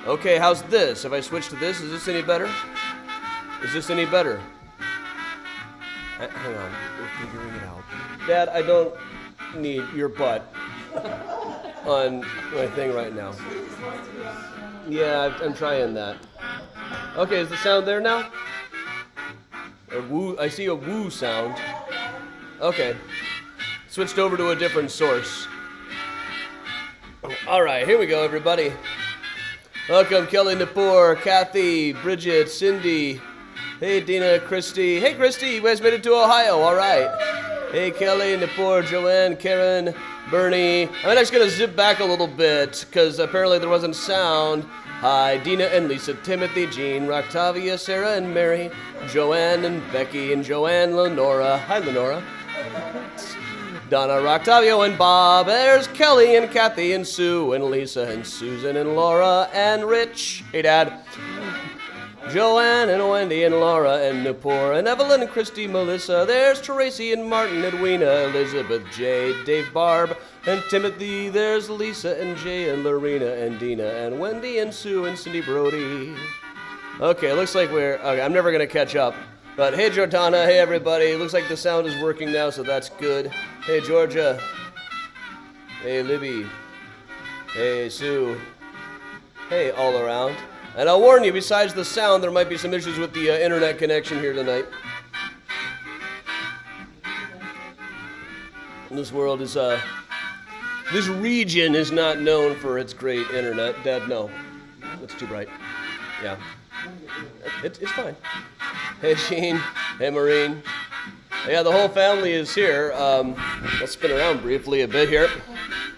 Okay, how's this? If I switch to this, is this any better? Is this any better? Hang on, we're figuring it out. Dad, I don't need your butt on my thing right now. Yeah, I'm trying that. Okay, is the sound there now? A woo, I see a woo sound. Okay. Switched over to a different source. All right, here we go, everybody. Welcome, Kelly Napur, Kathy, Bridget, Cindy. Hey, Dina, Christy. Hey, Christy, you guys made it to Ohio. All right. Hey, Kelly, Napur, Joanne, Karen, Bernie. I'm just going to zip back a little bit because apparently there wasn't sound. Hi, Dina and Lisa, Timothy, Jean, Octavia, Sarah, and Mary, Joanne and Becky, and Joanne, Lenora. Hi, Lenora. Donna, Octavio, and Bob. There's Kelly and Kathy and Sue and Lisa and Susan and Laura and Rich. Hey, Dad. Joanne and Wendy and Laura and Napur and Evelyn and Christy, Melissa. There's Tracy and Martin, Edwina, Elizabeth, Jade, Dave, Barb, and Timothy. There's Lisa and Jay and Lorena and Dina and Wendy and Sue and Cindy Brody. Okay, looks like okay, I'm never going to catch up. But hey, Jordana, hey, everybody. Looks like the sound is working now, so that's good. Hey, Georgia. Hey, Libby. Hey, Sue. Hey, all around. And I'll warn you, besides the sound, there might be some issues with the internet connection here tonight. This world is, this region is not known for its great internet. Dad, no. It's too bright. Yeah. It's fine. Hey, Sheen. Hey, Maureen. Yeah, the whole family is here. Let's spin around briefly a bit here.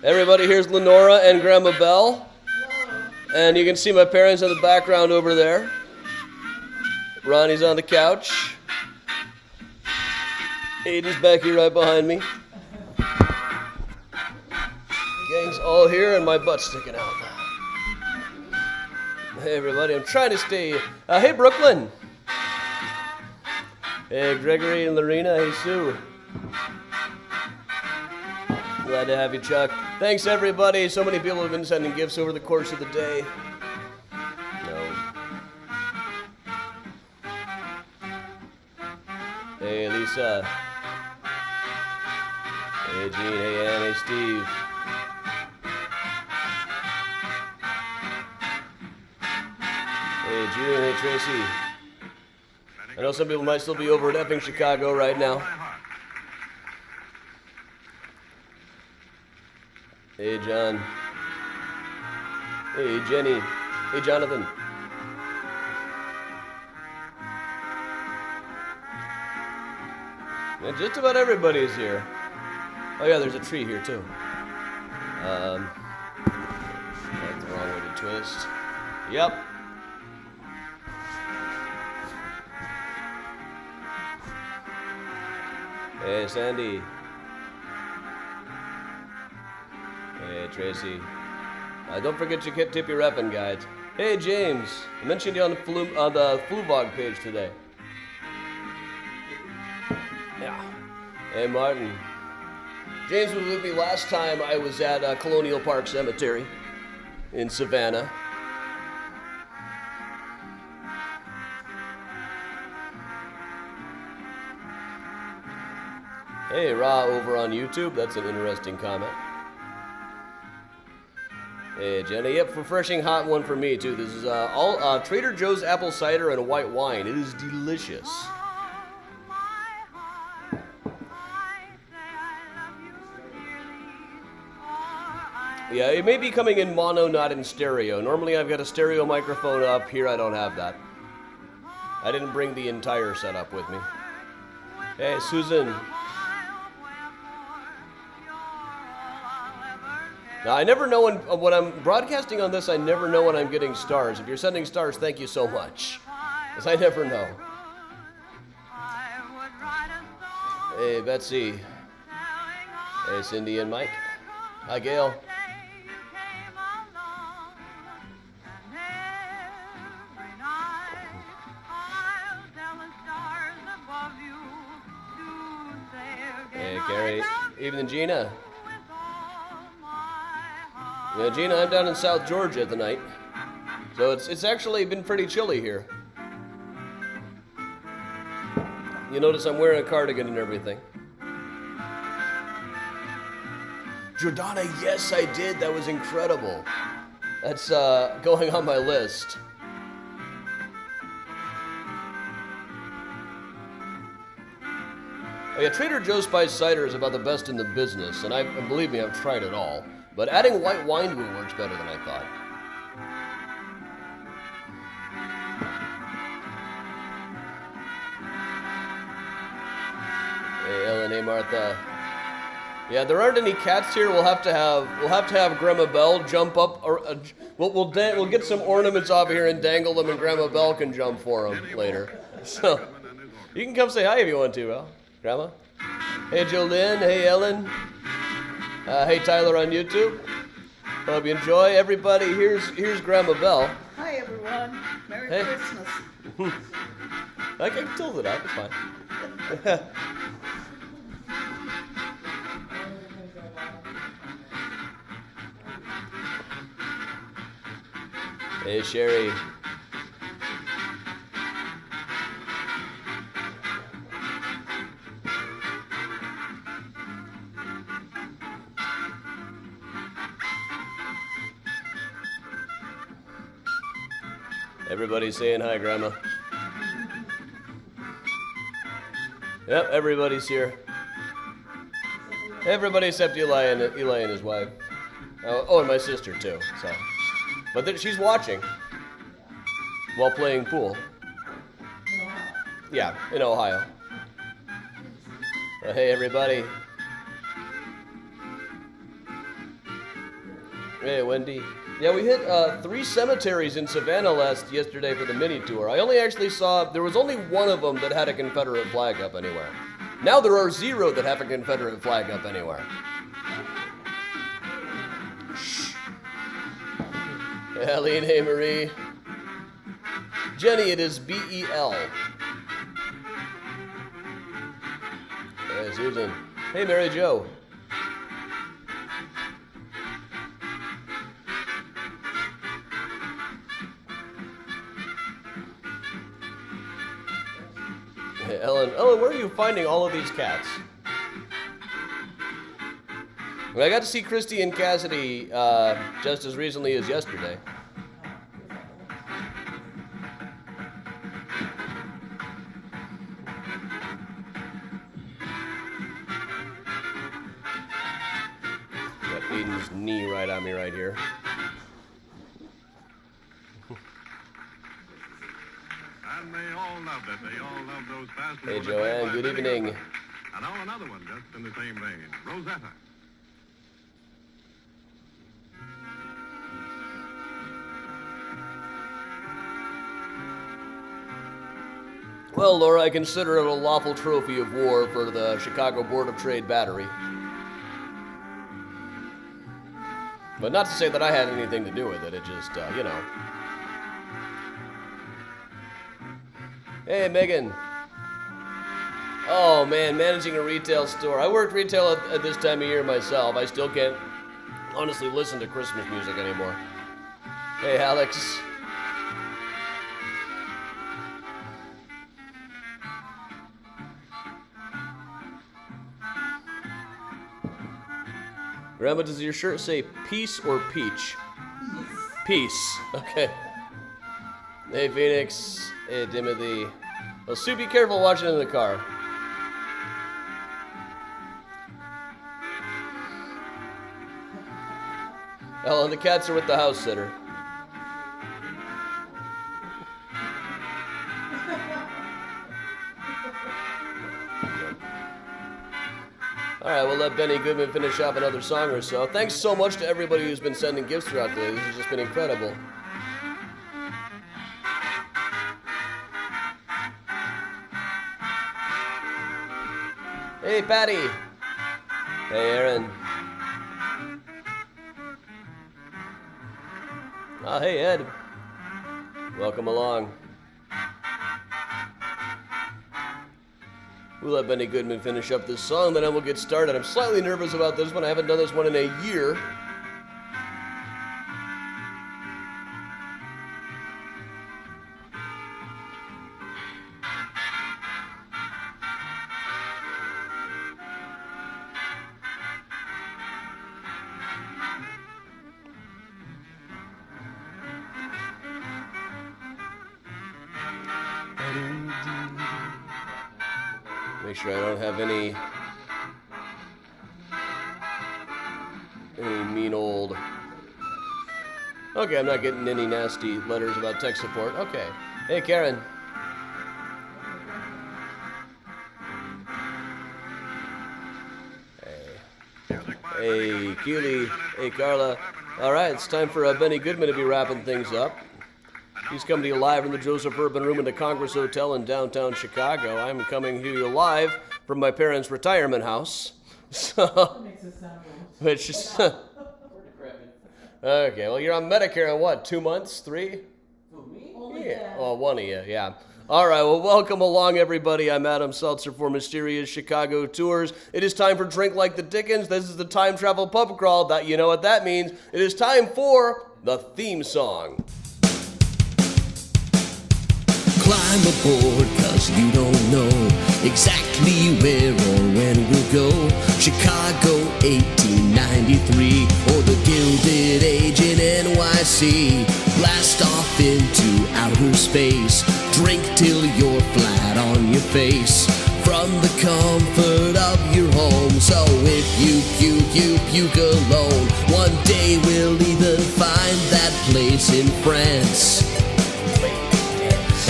Everybody here's Lenora and Grandma Belle. And you can see my parents in the background over there. Ronnie's on the couch. Aiden's back here right behind me. Gang's all here and my butt's sticking out. Hey, everybody, I'm trying to stay... hey, Brooklyn. Hey, Gregory and Lorena. Hey, Sue. Glad to have you, Chuck. Thanks, everybody. So many people have been sending gifts over the course of the day. No. Hey, Lisa. Hey, Gene. Hey, Ann. Hey, Steve. Hey, June. Hey, Tracy. I know some people might still be over at effing Chicago right now. Hey, John. Hey, Jenny. Hey, Jonathan. And just about everybody's here. Oh, yeah, there's a tree here, too. That's the wrong way to twist. Yep. Hey, Sandy. Hey, Tracy. Don't forget to tip your effing guides. Hey, James. I mentioned you on the Fluvog page today. Yeah. Hey, Martin. James was with me last time I was at Colonial Park Cemetery in Savannah. Hey, Ra over on YouTube. That's an interesting comment. Hey, Jenny. Yep, refreshing hot one for me, too. This is all Trader Joe's apple cider and white wine. It is delicious. Yeah, it may be coming in mono, not in stereo. Normally I've got a stereo microphone up. Here I don't have that. I didn't bring the entire setup with me. Hey, Susan. Now, I never know when I'm broadcasting on this, I never know when I'm getting stars. If you're sending stars, thank you so much. Because I never know. Hey, Betsy. Hey, Cindy and Mike. Hi, Gail. Hey, Carrie. Evening, Gina. Yeah, Gina, I'm down in South Georgia tonight. So it's actually been pretty chilly here. You notice I'm wearing a cardigan and everything. Jordana, yes, I did. That was incredible. That's going on my list. Oh yeah, Trader Joe's Spiced Cider is about the best in the business, and believe me, I've tried it all. But adding white wine to it works better than I thought. Hey, Ellen, hey, Martha. Yeah, there aren't any cats here. We'll have to have Grandma Belle jump up. Or we'll get some ornaments off of here and dangle them, and Grandma Belle can jump for them later. So you can come say hi if you want to, Belle. Grandma. Hey, Jolynn. Hey, Ellen. Hey, Tyler on YouTube. Hope you enjoy. Everybody, here's Grandma Belle. Hi, everyone. Merry Christmas. I can tilt it up. It's fine. Hey, Sherry. Everybody's saying hi, Grandma. Yep, everybody's here. Everybody except Eli and his wife. Oh, and my sister too. So, but she's watching while playing pool. Yeah, in Ohio. Hey, everybody. Hey, Wendy. Yeah, we hit 3 cemeteries in Savannah yesterday for the mini tour. I only actually saw, there was only one of them that had a Confederate flag up anywhere. Now there are 0 that have a Confederate flag up anywhere. Shh. Hey, Aline, hey, Marie. Jenny, it is B-E-L. Hey, Susan. Hey, Mary Jo. Hey, Ellen, where are you finding all of these cats? Well, I got to see Christy and Cassidy just as recently as yesterday. Got Aiden's knee right on me right here. And they all loved it. They all loved those fast. Hey, Joanne, good evening. And now another one just in the same vein. Rosetta. Well, Laura, I consider it a lawful trophy of war for the Chicago Board of Trade Battery. But not to say that I had anything to do with it. It just, you know. Hey, Megan. Oh, man, managing a retail store. I worked retail at this time of year myself. I still can't honestly listen to Christmas music anymore. Hey, Alex. Grandma, does your shirt say peace or peach? Peace. Okay. Hey, Phoenix. Hey, Timothy. Well, Sue, be careful watching in the car. Ellen, the cats are with the house sitter. All right, we'll let Benny Goodman finish off another song or so. Thanks so much to everybody who's been sending gifts throughout the day. This has just been incredible. Hey, Patty. Hey, Aaron. Oh, hey, Ed. Welcome along. We'll let Benny Goodman finish up this song, then we'll get started. I'm slightly nervous about this one. I haven't done this one in a year. Make sure I don't have any mean old... Okay, I'm not getting any nasty letters about tech support. Okay. Hey, Karen. Hey, Keely. Hey, Carla. All right, it's time for Benny Goodman to be wrapping things up. He's coming to you live from the Joseph Urban Room in the Congress Hotel in downtown Chicago. I'm coming to you live from my parents' retirement house. So, which is... Okay, well, you're on Medicare in what, 2 months, 3? Yeah. Well, one of you, yeah. All right, well, welcome along, everybody. I'm Adam Seltzer for Mysterious Chicago Tours. It is time for Drink Like the Dickens. This is the time travel pub crawl. That, you know what that means. It is time for the theme song. Climb aboard, cause you don't know exactly where or when we'll go. Chicago 1893, or the Gilded Age in NYC. Blast off into outer space, drink till you're flat on your face. From the comfort of your home, so if you puke alone, one day we'll even find that place in France.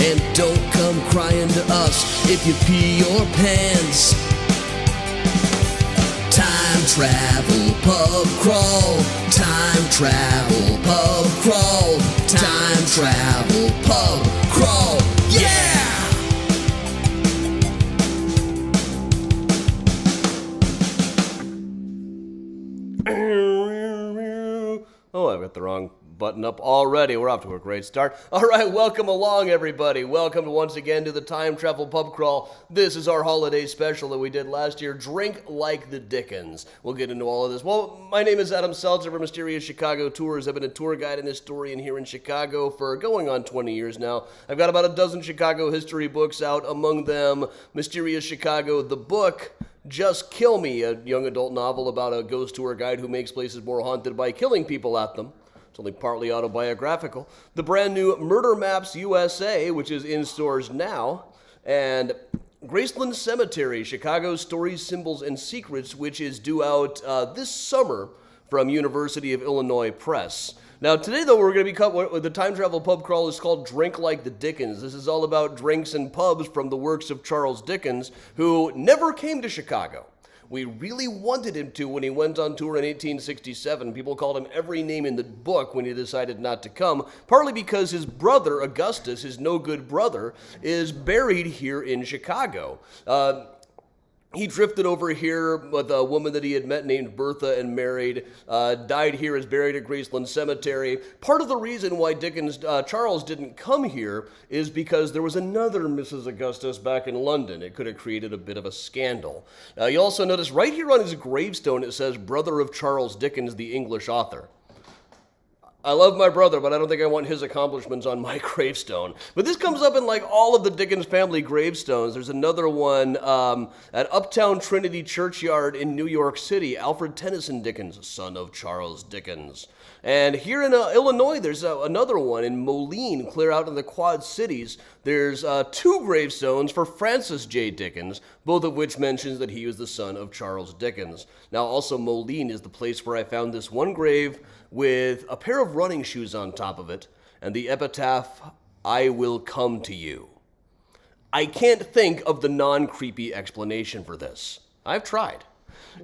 And don't come crying to us if you pee your pants. Time travel pub crawl. Time travel pub crawl. Time travel pub crawl. Yeah! Oh, I've got the wrong button up already. We're off to a great start. All right, welcome along, everybody. Welcome once again to the Time Travel Pub Crawl. This is our holiday special that we did last year, Drink Like the Dickens. We'll get into all of this. Well, my name is Adam Seltzer for Mysterious Chicago Tours. I've been a tour guide and historian here in Chicago for going on 20 years now. I've got about a dozen Chicago history books out, among them Mysterious Chicago, the book, Just Kill Me, a young adult novel about a ghost tour guide who makes places more haunted by killing people at them. It's only partly autobiographical. The brand new Murder Maps USA, which is in stores now, and Graceland Cemetery, Chicago's Stories, Symbols, and Secrets, which is due out this summer from University of Illinois Press. Now, today, though, we're going to be what the Time Travel Pub Crawl is called Drink Like the Dickens. This is all about drinks and pubs from the works of Charles Dickens, who never came to Chicago. We really wanted him to when he went on tour in 1867. People called him every name in the book when he decided not to come, partly because his brother, Augustus, his no-good brother, is buried here in Chicago. He drifted over here with a woman that he had met named Bertha and married, died here, is buried at Graceland Cemetery. Part of the reason why Charles didn't come here is because there was another Mrs. Augustus back in London. It could have created a bit of a scandal. You also notice right here on his gravestone it says, brother of Charles Dickens, the English author. I love my brother, but I don't think I want his accomplishments on my gravestone. But this comes up in like all of the Dickens family gravestones. There's another one at Uptown Trinity Churchyard in New York City. Alfred Tennyson Dickens, son of Charles Dickens. And here in Illinois, there's another one in Moline, clear out in the Quad Cities. There's 2 gravestones for Francis J. Dickens, both of which mentions that he was the son of Charles Dickens. Now, also Moline is the place where I found this one grave with a pair of running shoes on top of it, and the epitaph, I will come to you. I can't think of the non-creepy explanation for this. I've tried.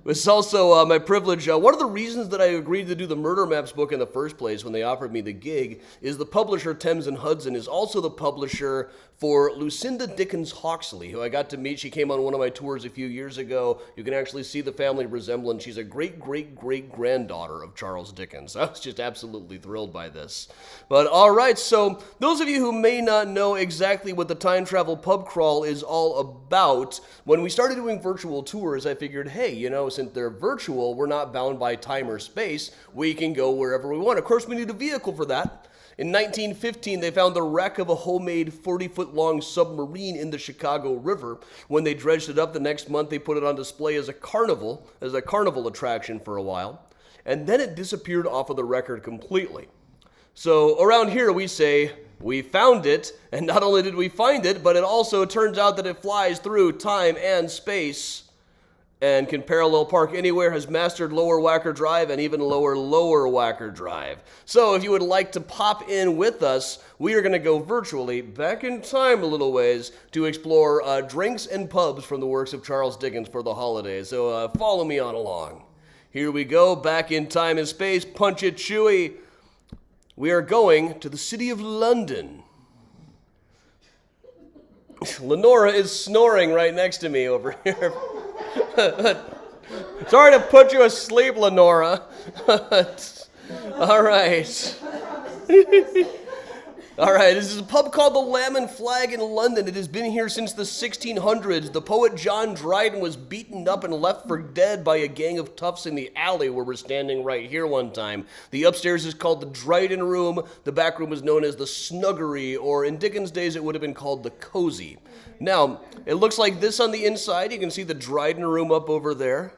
It's also my privilege. One of the reasons that I agreed to do the Murder Maps book in the first place when they offered me the gig is the publisher Thames and Hudson is also the publisher for Lucinda Dickens Hawksley, who I got to meet. She came on one of my tours a few years ago. You can actually see the family resemblance. She's a great-great-great-granddaughter of Charles Dickens. I was just absolutely thrilled by this. But all right, so those of you who may not know exactly what the Time Travel Pub Crawl is all about, when we started doing virtual tours, I figured, hey, you know, since they're virtual, we're not bound by time or space. We can go wherever we want. Of course, we need a vehicle for that. In 1915, they found the wreck of a homemade 40-foot-long submarine in the Chicago River. When they dredged it up the next month, they put it on display as a carnival attraction for a while. And then it disappeared off of the record completely. So around here, we say, We found it, and not only did we find it, but it also turns out that it flies through time and space and can parallel park anywhere, has mastered lower Wacker Drive and even lower Wacker Drive. So if you would like to pop in with us, we are going to go virtually back in time a little ways to explore drinks and pubs from the works of Charles Dickens for the holidays. So follow me on along. Here we go, back in time and space, punch it chewy. We are going to the city of London. Lenora is snoring right next to me over here. Sorry to put you asleep, Lenora. All right. All right, this is a pub called the Lamb and Flag in London. It has been here since the 1600s. The poet John Dryden was beaten up and left for dead by a gang of toughs in the alley where we're standing right here one time. The upstairs is called the Dryden Room. The back room is known as the Snuggery, or in Dickens' days it would have been called the Cozy. Now, it looks like this on the inside. You can see the Dryden Room up over there.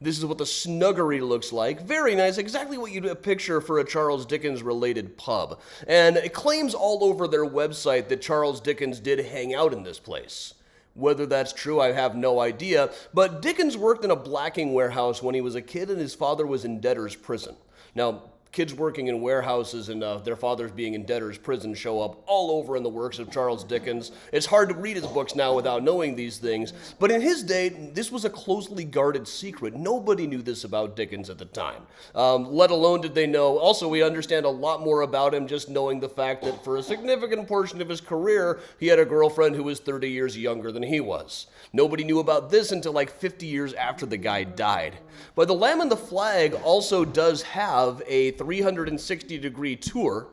This is what the Snuggery looks like. Very nice, exactly what you'd picture for a Charles Dickens-related pub. And it claims all over their website that Charles Dickens did hang out in this place. Whether that's true, I have no idea. But Dickens worked in a blacking warehouse when he was a kid, and his father was in debtor's prison. Now, kids working in warehouses and their fathers being in debtor's prison show up all over in the works of Charles Dickens. It's hard to read his books now without knowing these things, but in his day, this was a closely guarded secret. Nobody knew this about Dickens at the time, let alone did they know. Also, we understand a lot more about him just knowing the fact that for a significant portion of his career, he had a girlfriend who was 30 years younger than he was. Nobody knew about this until like 50 years after the guy died. But the Lamb and the Flag also does have a 360-degree tour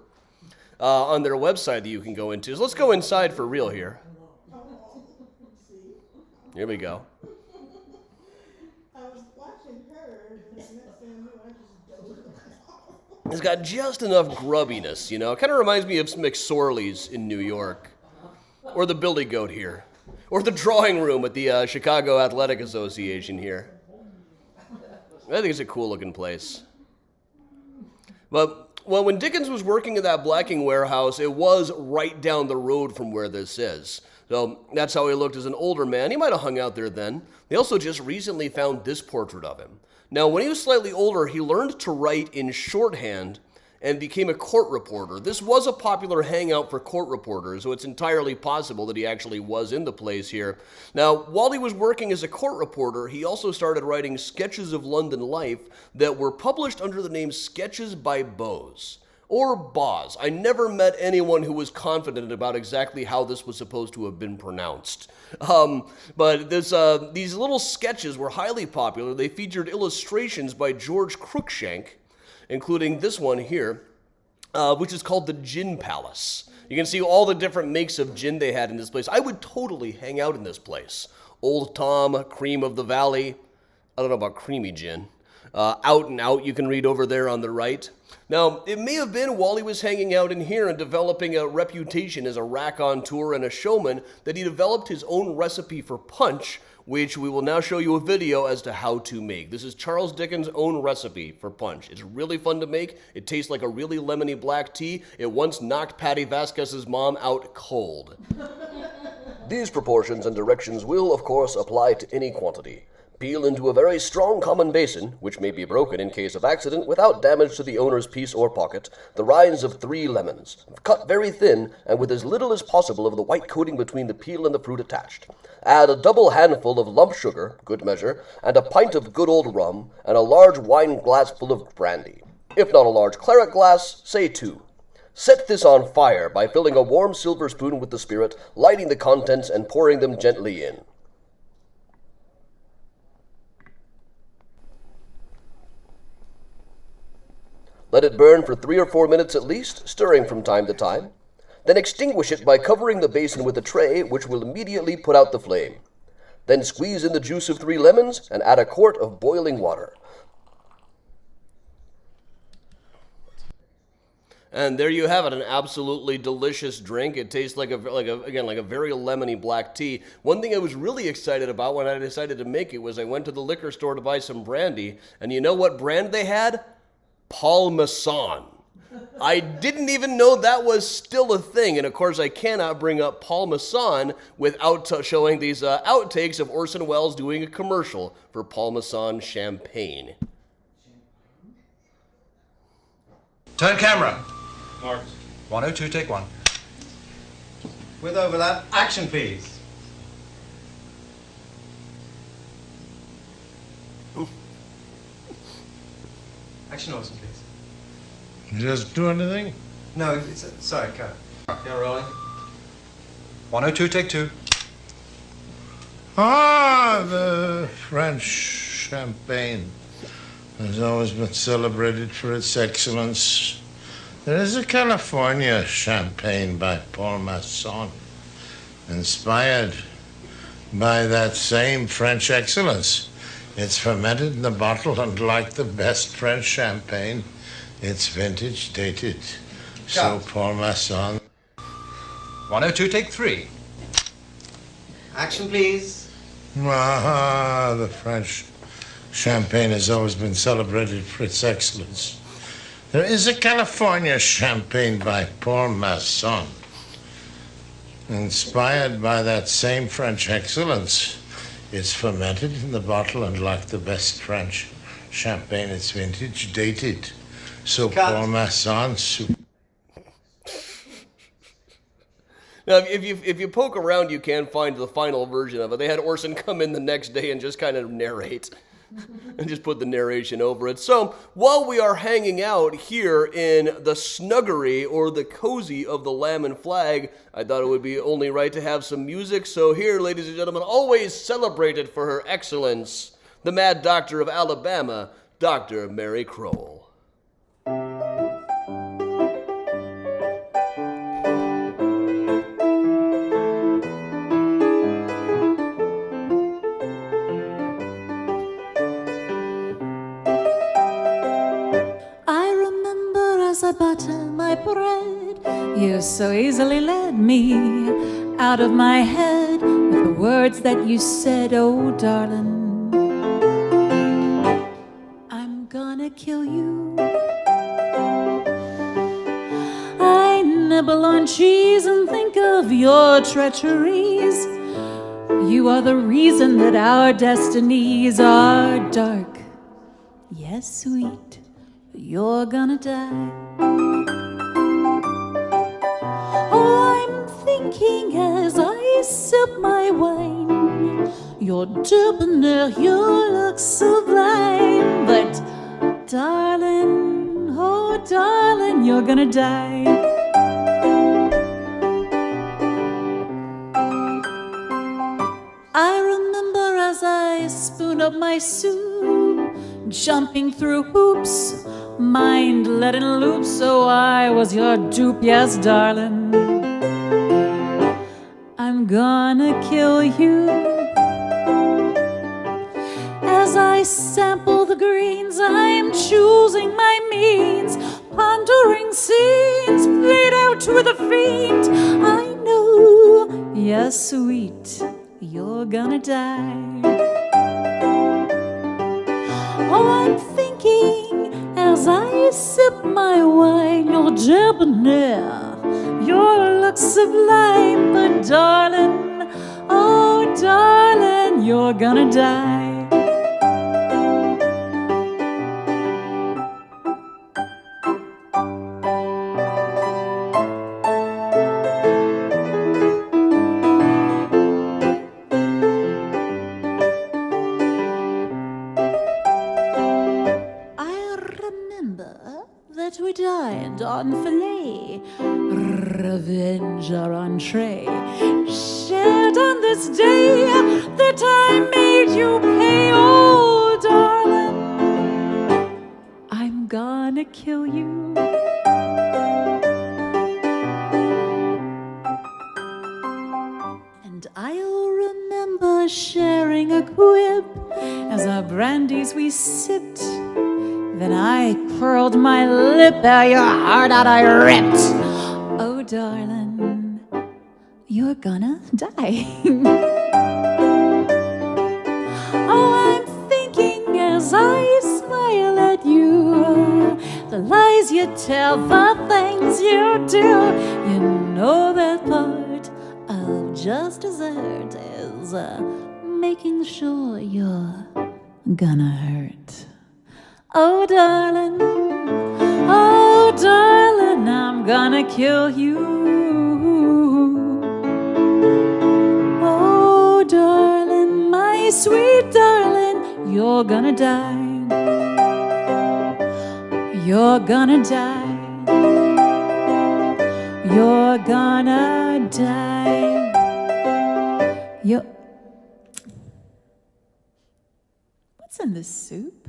on their website that you can go into. So let's go inside for real here. Here we go. I was watching her, and the next thing I knew, I just dozed off. It's got just enough grubbiness, you know. It kind of reminds me of McSorley's in New York, or the Billy Goat here, or the drawing room at the Chicago Athletic Association here. I think it's a cool-looking place. But, well, when Dickens was working at that blacking warehouse, it was right down the road from where this is. So that's how he looked as an older man. He might have hung out there then. They also just recently found this portrait of him. Now, when he was slightly older, he learned to write in shorthand and became a court reporter. This was a popular hangout for court reporters, so it's entirely possible that he actually was in the place here. Now, while he was working as a court reporter, he also started writing sketches of London life that were published under the name Sketches by Boz, or Boz. I never met anyone who was confident about exactly how this was supposed to have been pronounced. But these little sketches were highly popular. They featured illustrations by George Cruikshank, including this one here, which is called the Gin Palace. You can see all the different makes of gin they had in this place. I would totally hang out in this place. Old Tom, Cream of the Valley. I don't know about creamy gin. Out and Out, you can read over there on the right. Now, it may have been while he was hanging out in here and developing a reputation as a raconteur and a showman that he developed his own recipe for punch, which we will now show you a video as to how to make. This is Charles Dickens' own recipe for punch. It's really fun to make. It tastes like a really lemony black tea. It once knocked Patty Vasquez's mom out cold. These proportions and directions will, of course, apply to any quantity. Peel into a very strong common basin, which may be broken in case of accident without damage to the owner's piece or pocket, the rinds of 3 lemons. Cut very thin and with as little as possible of the white coating between the peel and the fruit attached. Add a double handful of lump sugar, good measure, and a pint of good old rum, and a large wine glass full of brandy. If not a large claret glass, say 2. Set this on fire by filling a warm silver spoon with the spirit, lighting the contents, and pouring them gently in. Let it burn for 3 or 4 minutes at least, stirring from time to time. Then extinguish it by covering the basin with a tray, which will immediately put out the flame. Then squeeze in the juice of 3 lemons and add a quart of boiling water. And there you have it, an absolutely delicious drink. It tastes like a very lemony black tea. One thing I was really excited about when I decided to make it was I went to the liquor store to buy some brandy, and you know what brand they had? Paul Masson. I didn't even know that was still a thing. And of course, I cannot bring up Paul Masson without showing these outtakes of Orson Welles doing a commercial for Paul Masson champagne. Turn camera. Marked. 102, take one. With overlap, action please. Action Orson, please. You just do anything? No, sorry, cut. You're rolling. 102, take two. Ah, the French champagne has always been celebrated for its excellence. There is a California champagne by Paul Masson, inspired by that same French excellence. It's fermented in the bottle, and like the best French champagne, it's vintage dated. So Paul Masson. 102, take three. Action please. Ah, the French champagne has always been celebrated for its excellence. There is a California champagne by Paul Masson, inspired by that same French excellence. It's fermented in the bottle, and like the best French champagne, it's vintage dated. So Paul Masson. Now, if you poke around, you can find the final version of it. They had Orson come in the next day and just kind of narrate. And just put the narration over it. So, while we are hanging out here in the Snuggery, or the cozy of the Lamb and Flag, I thought it would be only right to have some music. So here, ladies and gentlemen, always celebrated for her excellence, the Mad Doctor of Alabama, Dr. Mary Crowell. As I butter my bread, you so easily led me out of my head with the words that you said, oh darling, I'm gonna kill you. I nibble on cheese and think of your treacheries. You are the reason that our destinies are dark. Yes, sweet, you're gonna die. Oh, I'm thinking as I sip my wine, you're debonair, you look sublime. But darling, oh darling, you're gonna die. I remember as I spoon up my soup, jumping through hoops, mind letting loose, so I was your dupe, yes, darling. I'm gonna kill you. As I sample the greens, I'm choosing my means, pondering scenes played out with a fiend. I know, yes, sweet, you're gonna die. Oh, I'm thinking as I sip my wine, you're debonair, your look sublime. But darling, oh darling, you're gonna die. That we dined on filet, revenge our entree, shared on this day that I made you pay, oh darling, I'm gonna kill you. And I'll remember sharing a quip as our brandies we sipped. Then I curled my lip, your heart out I ripped. Oh, darling, you're gonna die. Oh, I'm thinking as I smile at you, the lies you tell, the things you do. You know that part of just dessert is making sure you're gonna hurt. Oh, darling, I'm gonna kill you. Oh, darling, my sweet darling, you're gonna die. You're gonna die. You're gonna die. What's in this soup?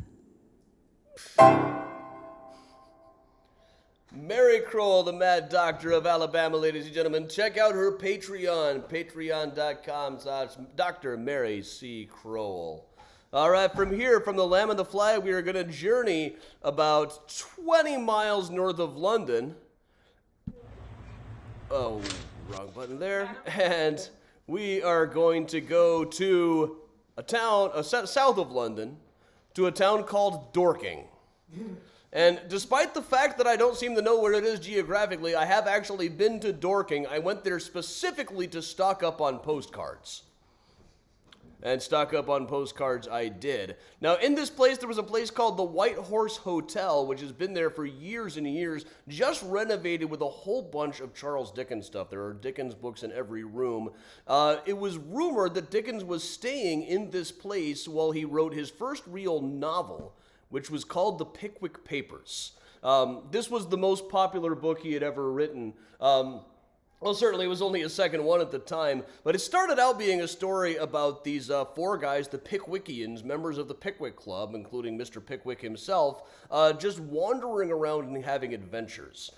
Mary Crowell, the Mad Doctor of Alabama, ladies and gentlemen. Check out her Patreon, patreon.com/Dr. Mary C. Crowell. All right, from here, from the Lamb and the Fly, we are going to journey about 20 miles north of London. Oh, wrong button there. And we are going to go to a town south of London, to a town called Dorking. And despite the fact that I don't seem to know where it is geographically, I have actually been to Dorking. I went there specifically to stock up on postcards. And stock up on postcards I did. Now, in this place, there was a place called the White Horse Hotel, which has been there for years and years, just renovated with a whole bunch of Charles Dickens stuff. There are Dickens books in every room. It was rumored that Dickens was staying in this place while he wrote his first real novel, which was called The Pickwick Papers. This was the most popular book he had ever written. Well, certainly it was only his second one at the time, but it started out being a story about these four guys, the Pickwickians, members of the Pickwick Club, including Mr. Pickwick himself, just wandering around and having adventures.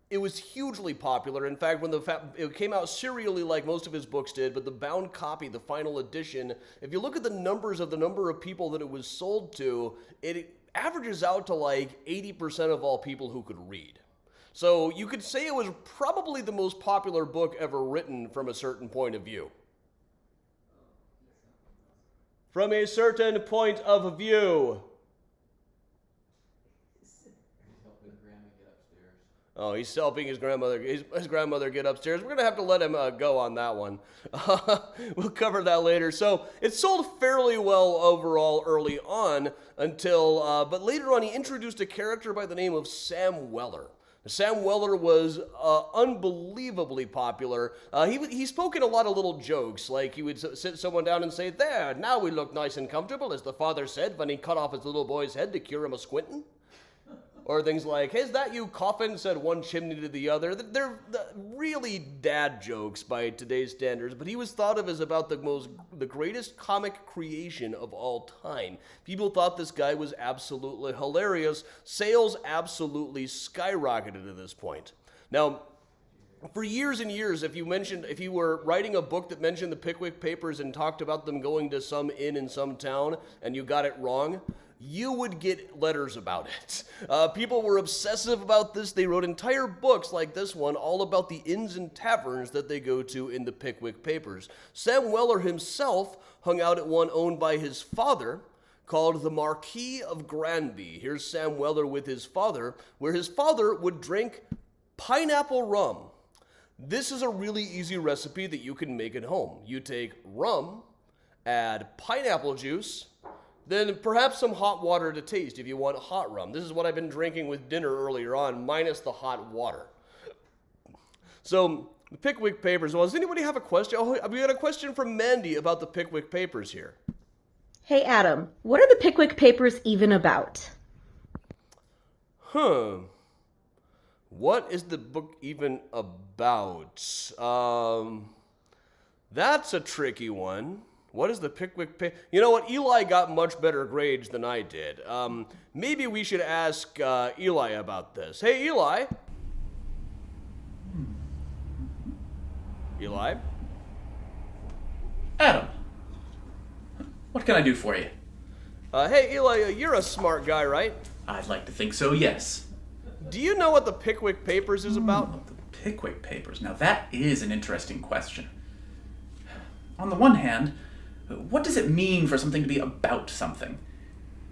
It was hugely popular. In fact, when it came out serially like most of his books did, but the bound copy, the final edition, if you look at the number of people that it was sold to, it averages out to like 80% of all people who could read. So you could say it was probably the most popular book ever written from a certain point of view. From a certain point of view. Oh, he's helping his grandmother get upstairs. We're going to have to let him go on that one. We'll cover that later. So it sold fairly well overall early on until, but later on he introduced a character by the name of Sam Weller. Sam Weller was unbelievably popular. He spoke in a lot of little jokes, like he would sit someone down and say, "There, now we look nice and comfortable," as the father said when he cut off his little boy's head to cure him of squinting. Or things like, "Is that you coughing?" said one chimney to the other. They're really dad jokes by today's standards, but he was thought of as about the greatest comic creation of all time. People thought this guy was absolutely hilarious. Sales absolutely skyrocketed at this point. Now, for years and years, if you were writing a book that mentioned the Pickwick Papers and talked about them going to some inn in some town and you got it wrong, you would get letters about it. People were obsessive about this. They wrote entire books like this one all about the inns and taverns that they go to in the Pickwick Papers. Sam Weller himself hung out at one owned by his father called the Marquis of Granby. Here's Sam Weller with his father, where his father would drink pineapple rum. This is a really easy recipe that you can make at home. You take rum, add pineapple juice, then perhaps some hot water to taste if you want hot rum. This is what I've been drinking with dinner earlier on, minus the hot water. So, the Pickwick Papers. Well, does anybody have a question? Oh, we got a question from Mandy about the Pickwick Papers here. Hey, Adam, what are the Pickwick Papers even about? What is the book even about? That's a tricky one. What is the Pickwick Papers? You know what? Eli got much better grades than I did. Maybe we should ask Eli about this. Hey, Eli. Eli? Adam, what can I do for you? Hey, Eli, you're a smart guy, right? I'd like to think so, yes. Do you know what the Pickwick Papers is about? The Pickwick Papers. Now, that is an interesting question. On the one hand, what does it mean for something to be about something?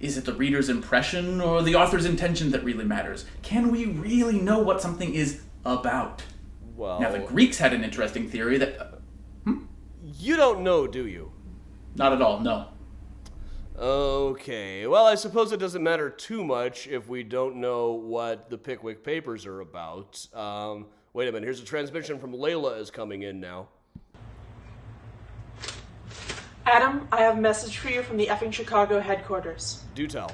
Is it the reader's impression or the author's intention that really matters? Can we really know what something is about? Well... Now, the Greeks had an interesting theory that... You don't know, do you? Not at all, no. Okay, well, I suppose it doesn't matter too much if we don't know what the Pickwick Papers are about. Wait a minute, here's a transmission from Layla is coming in now. Adam, I have a message for you from the effing Chicago headquarters. Do tell.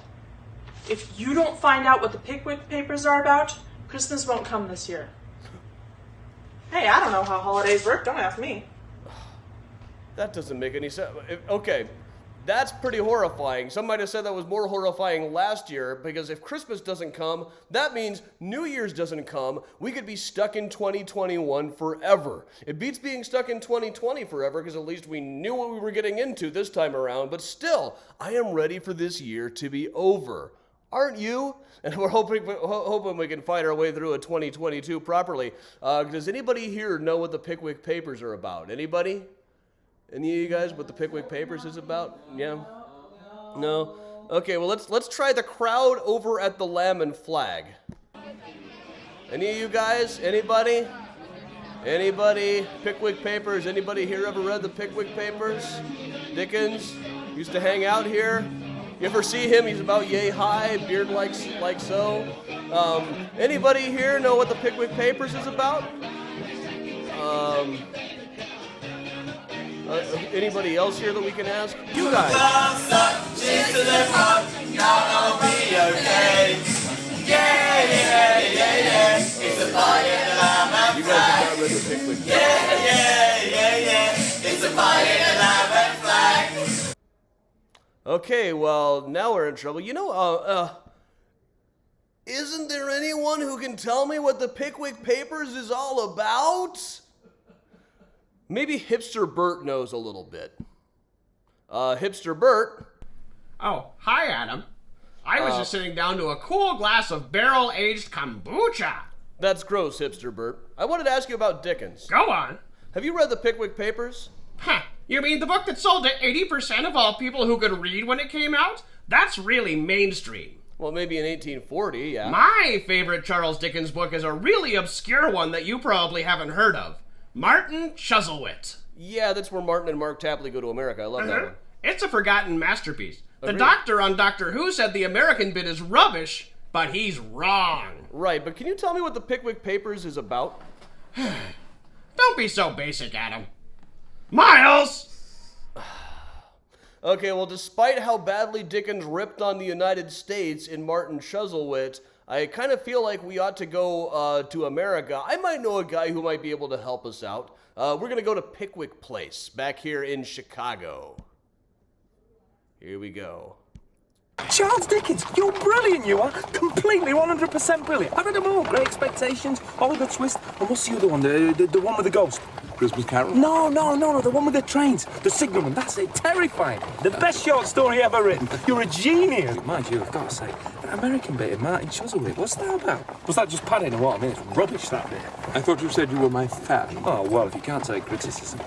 If you don't find out what the Pickwick Papers are about, Christmas won't come this year. Hey, I don't know how holidays work, don't ask me. That doesn't make any sense. Okay, that's pretty horrifying. Some might have said that was more horrifying last year, because if Christmas doesn't come, that means New Year's doesn't come. We could be stuck in 2021 forever. It beats being stuck in 2020 forever, because at least we knew what we were getting into this time around, but still, I am ready for this year to be over. Aren't you? And we're hoping we can fight our way through a 2022 properly. Does anybody here know what the Pickwick Papers are about? Anybody? Any of you guys what the Pickwick Papers is about? Yeah? No? Okay, well let's try the crowd over at the Lamb and Flag. Any of you guys? Anybody? Anybody? Pickwick Papers? Anybody here ever read the Pickwick Papers? Dickens used to hang out here. You ever see him? He's about yay high, beard like so. Anybody here know what the Pickwick Papers is about? Anybody else here that we can ask? You guys. You guys have not read the Pickwick Papers. It's a pie in a lamb and flag. Okay, well, now we're in trouble. You know, isn't there anyone who can tell me what the Pickwick Papers is all about? Maybe Hipster Bert knows a little bit. Hipster Bert. Oh, hi, Adam. I was just sitting down to a cool glass of barrel-aged kombucha. That's gross, Hipster Bert. I wanted to ask you about Dickens. Go on. Have you read the Pickwick Papers? Huh. You mean the book that sold to 80% of all people who could read when it came out? That's really mainstream. Well, maybe in 1840, yeah. My favorite Charles Dickens book is a really obscure one that you probably haven't heard of. Martin Chuzzlewit. Yeah, that's where Martin and Mark Tapley go to America. I love that one. It's a forgotten masterpiece. The Agreed. doctor on Doctor Who said the American bit is rubbish, but he's wrong. Right, but can you tell me what the Pickwick Papers is about? Don't be so basic, Adam. Miles! Okay, well, despite how badly Dickens ripped on the United States in Martin Chuzzlewit, I kind of feel like we ought to go to America. I might know a guy who might be able to help us out. We're going to go to Pickwick Place, back here in Chicago. Here we go. Charles Dickens, you're brilliant, you are. Completely 100% brilliant. I read them all. Great Expectations, Oliver Twist, and what's the other one? The one with the ghost? Christmas Carol? No, the one with the trains. The Signalman, that's it. Terrifying. The best short story ever written. You're a genius. Mind you, I've got to say, that American bit of Martin Chuzzlewit, what's that about? Was that just padding or what? I mean, it's rubbish, that bit. I thought you said you were my fan. Oh, well, if you can't take criticism.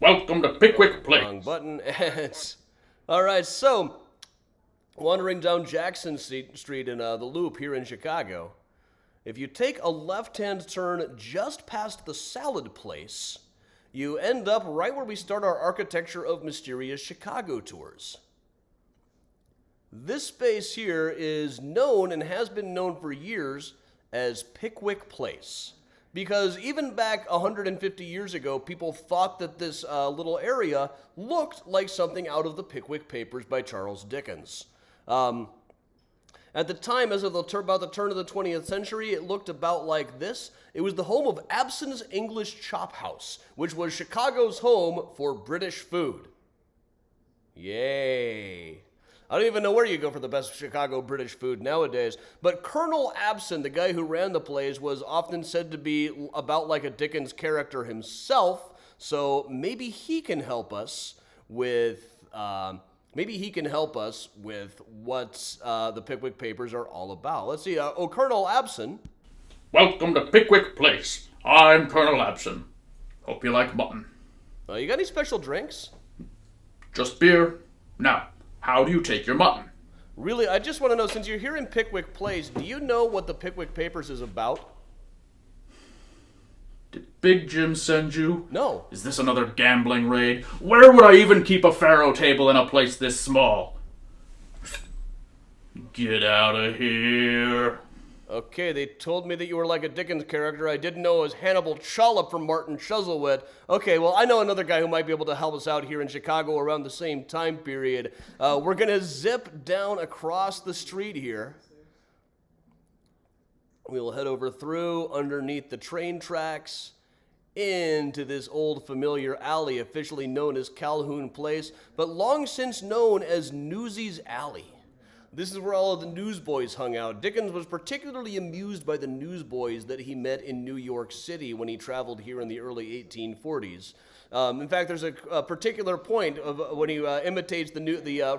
Welcome to Pickwick Place. Wrong button. All right, so wandering down Jackson Street in the Loop here in Chicago, if you take a left-hand turn just past the salad place, you end up right where we start our Architecture of Mysterious Chicago tours. This space here is known and has been known for years as Pickwick Place. Because even back 150 years ago, people thought that this little area looked like something out of the Pickwick Papers by Charles Dickens. At the time, as of about the turn of the 20th century, it looked about like this. It was the home of Abson's English Chop House, which was Chicago's home for British food. Yay. I don't even know where you go for the best Chicago British food nowadays, but Colonel Abson, the guy who ran the place, was often said to be about like a Dickens character himself, so maybe he can help us with what the Pickwick Papers are all about. Let's see, Colonel Abson. Welcome to Pickwick Place. I'm Colonel Abson. Hope you like mutton. You got any special drinks? Just beer. Now, How do you take your mutton? Really, I just want to know, since you're here in Pickwick Place, do you know what the Pickwick Papers is about? Did Big Jim send you? No. Is this another gambling raid? Where would I even keep a faro table in a place this small? Get out of here. Okay, they told me that you were like a Dickens character. I didn't know it was Hannibal Trollope from Martin Chuzzlewit. Okay, well, I know another guy who might be able to help us out here in Chicago around the same time period. We're going to zip down across the street here. We'll head over through underneath the train tracks into this old familiar alley, officially known as Calhoun Place, but long since known as Newsy's Alley. This is where all of the newsboys hung out. Dickens was particularly amused by the newsboys that he met in New York City when he traveled here in the early 1840s. In fact, there's a particular point of when he imitates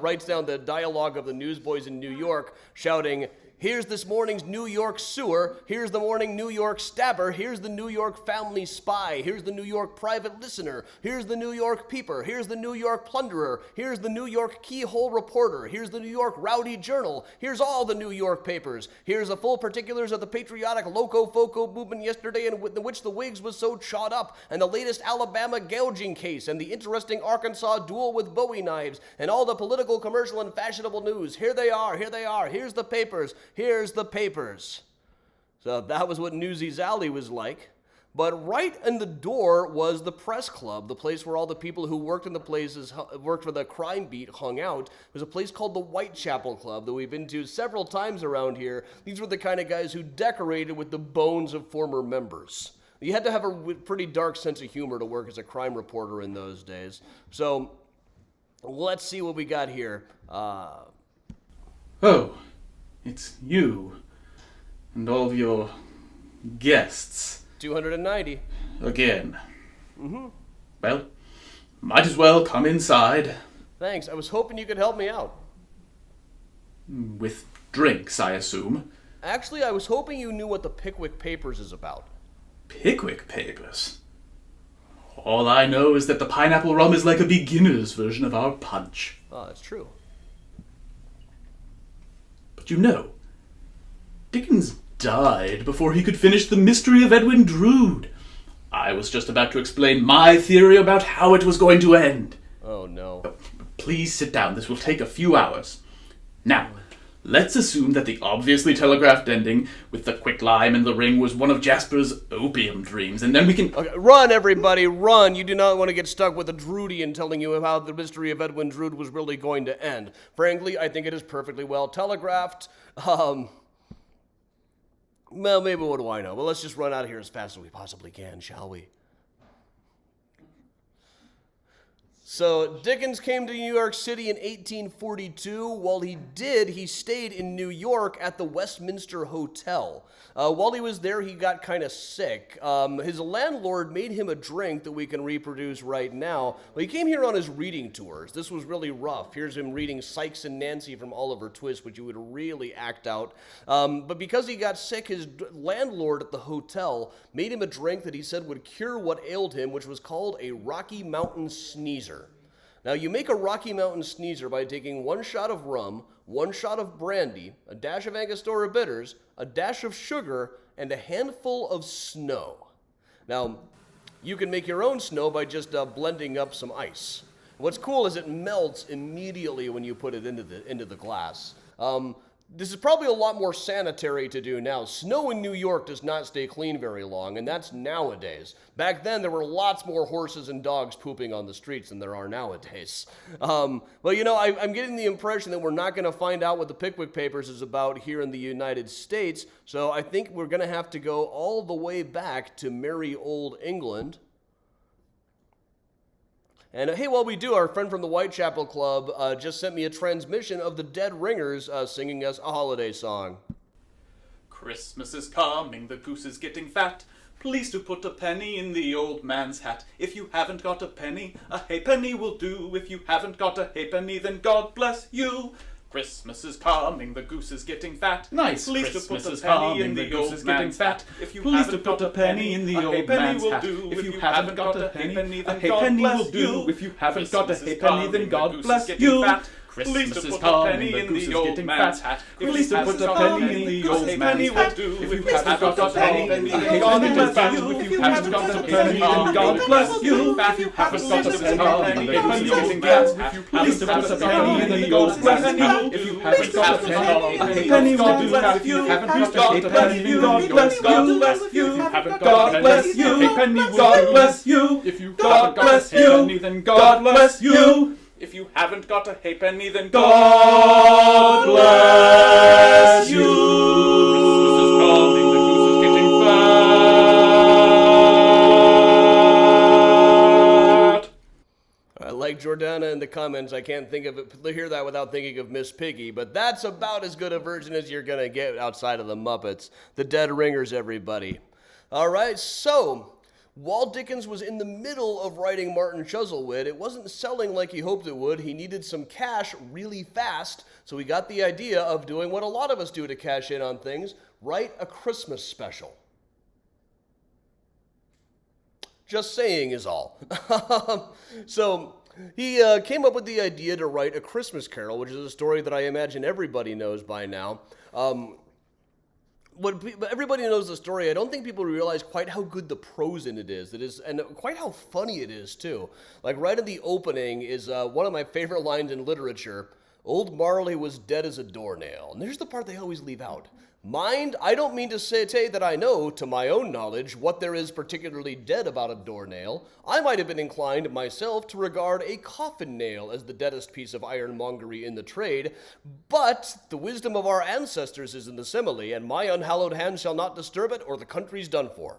writes down the dialogue of the newsboys in New York, shouting, "Here's this morning's New York sewer. Here's the morning New York stabber. Here's the New York family spy. Here's the New York private listener. Here's the New York peeper. Here's the New York plunderer. Here's the New York keyhole reporter. Here's the New York rowdy journal. Here's all the New York papers. Here's the full particulars of the patriotic loco-foco movement yesterday in which the Whigs was so chawed up, and the latest Alabama gouging case, and the interesting Arkansas duel with Bowie knives, and all the political, commercial, and fashionable news. Here they are. Here they are. Here's the papers. Here's the papers." So that was what Newsy's Alley was like. But right in the door was the press club, the place where all the people who worked for the crime beat hung out. It was a place called the Whitechapel Club that we've been to several times around here. These were the kind of guys who decorated with the bones of former members. You had to have a pretty dark sense of humor to work as a crime reporter in those days. So let's see what we got here. Oh, it's you and all of your guests. 290. Again. Well, might as well come inside. Thanks. I was hoping you could help me out. With drinks, I assume. Actually, I was hoping you knew what the Pickwick Papers is about. Pickwick Papers? All I know is that the pineapple rum is like a beginner's version of our punch. Oh, that's true. But you know, Dickens died before he could finish The Mystery of Edwin Drood. I was just about to explain my theory about how it was going to end. Oh, no. Please sit down. This will take a few hours. Now, let's assume that the obviously telegraphed ending with the quicklime and the ring was one of Jasper's opium dreams, and then we can... Okay, run, everybody, run! You do not want to get stuck with a Droodian telling you how the mystery of Edwin Drood was really going to end. Frankly, I think it is perfectly well telegraphed. Well, maybe what do I know? Well, let's just run out of here as fast as we possibly can, shall we? So, Dickens came to New York City in 1842. While he did, he stayed in New York at the Westminster Hotel. While he was there, he got kind of sick. His landlord made him a drink that we can reproduce right now. But he came here on his reading tours. This was really rough. Here's him reading Sykes and Nancy from Oliver Twist, which you would really act out. But because he got sick, his landlord at the hotel made him a drink that he said would cure what ailed him, which was called a Rocky Mountain Sneezer. Now, you make a Rocky Mountain Sneezer by taking 1 shot of rum, 1 shot of brandy, a dash of Angostura bitters, a dash of sugar, and a handful of snow. Now, you can make your own snow by just blending up some ice. What's cool is it melts immediately when you put it into the glass. This is probably a lot more sanitary to do now. Snow in New York does not stay clean very long, and that's nowadays. Back then, there were lots more horses and dogs pooping on the streets than there are nowadays. Well, you know, I'm getting the impression that we're not going to find out what the Pickwick Papers is about here in the United States, so I think we're going to have to go all the way back to merry old England. And hey, while we do, our friend from the Whitechapel Club just sent me a transmission of the Dead Ringers singing us a holiday song. Christmas is coming, the goose is getting fat. Please do put a penny in the old man's hat. If you haven't got a penny, a halfpenny will do. If you haven't got a halfpenny, then God bless you. Christmas is coming, the goose is getting fat. Nice. Please Christmas to put is a penny coming, in the the goose old is getting man's fat. hat. If you Please haven't to put got a penny in the a old halfpenny man's will hat. do. If you haven't got a penny, then a God halfpenny bless will do. you. If you haven't got a Christmas is halfpenny, then coming, the God goose is bless getting you. fat. Christmas is coming, the goose is getting fat. Please to put a penny in the old man's hat. If you haven't got a penny, then God bless you. If you haven't got a penny, then God bless you. If you haven't got a penny, then you're getting fat. Please to put a penny in the old man's hat. If you haven't got a penny, God bless you. If you haven't got a penny, then God bless you. If you haven't got a penny, God bless you. If you haven't got a penny, then God bless you. If you haven't got a halfpenny, then God bless you. Christmas is coming, the goose is getting fat. I like Jordana in the comments. I can't think of it, hear that without thinking of Miss Piggy, but that's about as good a version as you're going to get outside of the Muppets. The Dead Ringers, everybody. All right, so while Dickens was in the middle of writing Martin Chuzzlewit, it wasn't selling like he hoped it would. He needed some cash really fast, so he got the idea of doing what a lot of us do to cash in on things, write a Christmas special. Just saying is all. So he came up with the idea to write A Christmas Carol, which is a story that I imagine everybody knows by now. But everybody knows the story. I don't think people realize quite how good the prose in it is. And quite how funny it is, too. Like, right in the opening is one of my favorite lines in literature. Old Marley was dead as a doornail. And there's the part they always leave out. Mind, I don't mean to say that I know, to my own knowledge, what there is particularly dead about a doornail. I might have been inclined, myself, to regard a coffin nail as the deadest piece of ironmongery in the trade, but the wisdom of our ancestors is in the simile, and my unhallowed hand shall not disturb it, or the country's done for.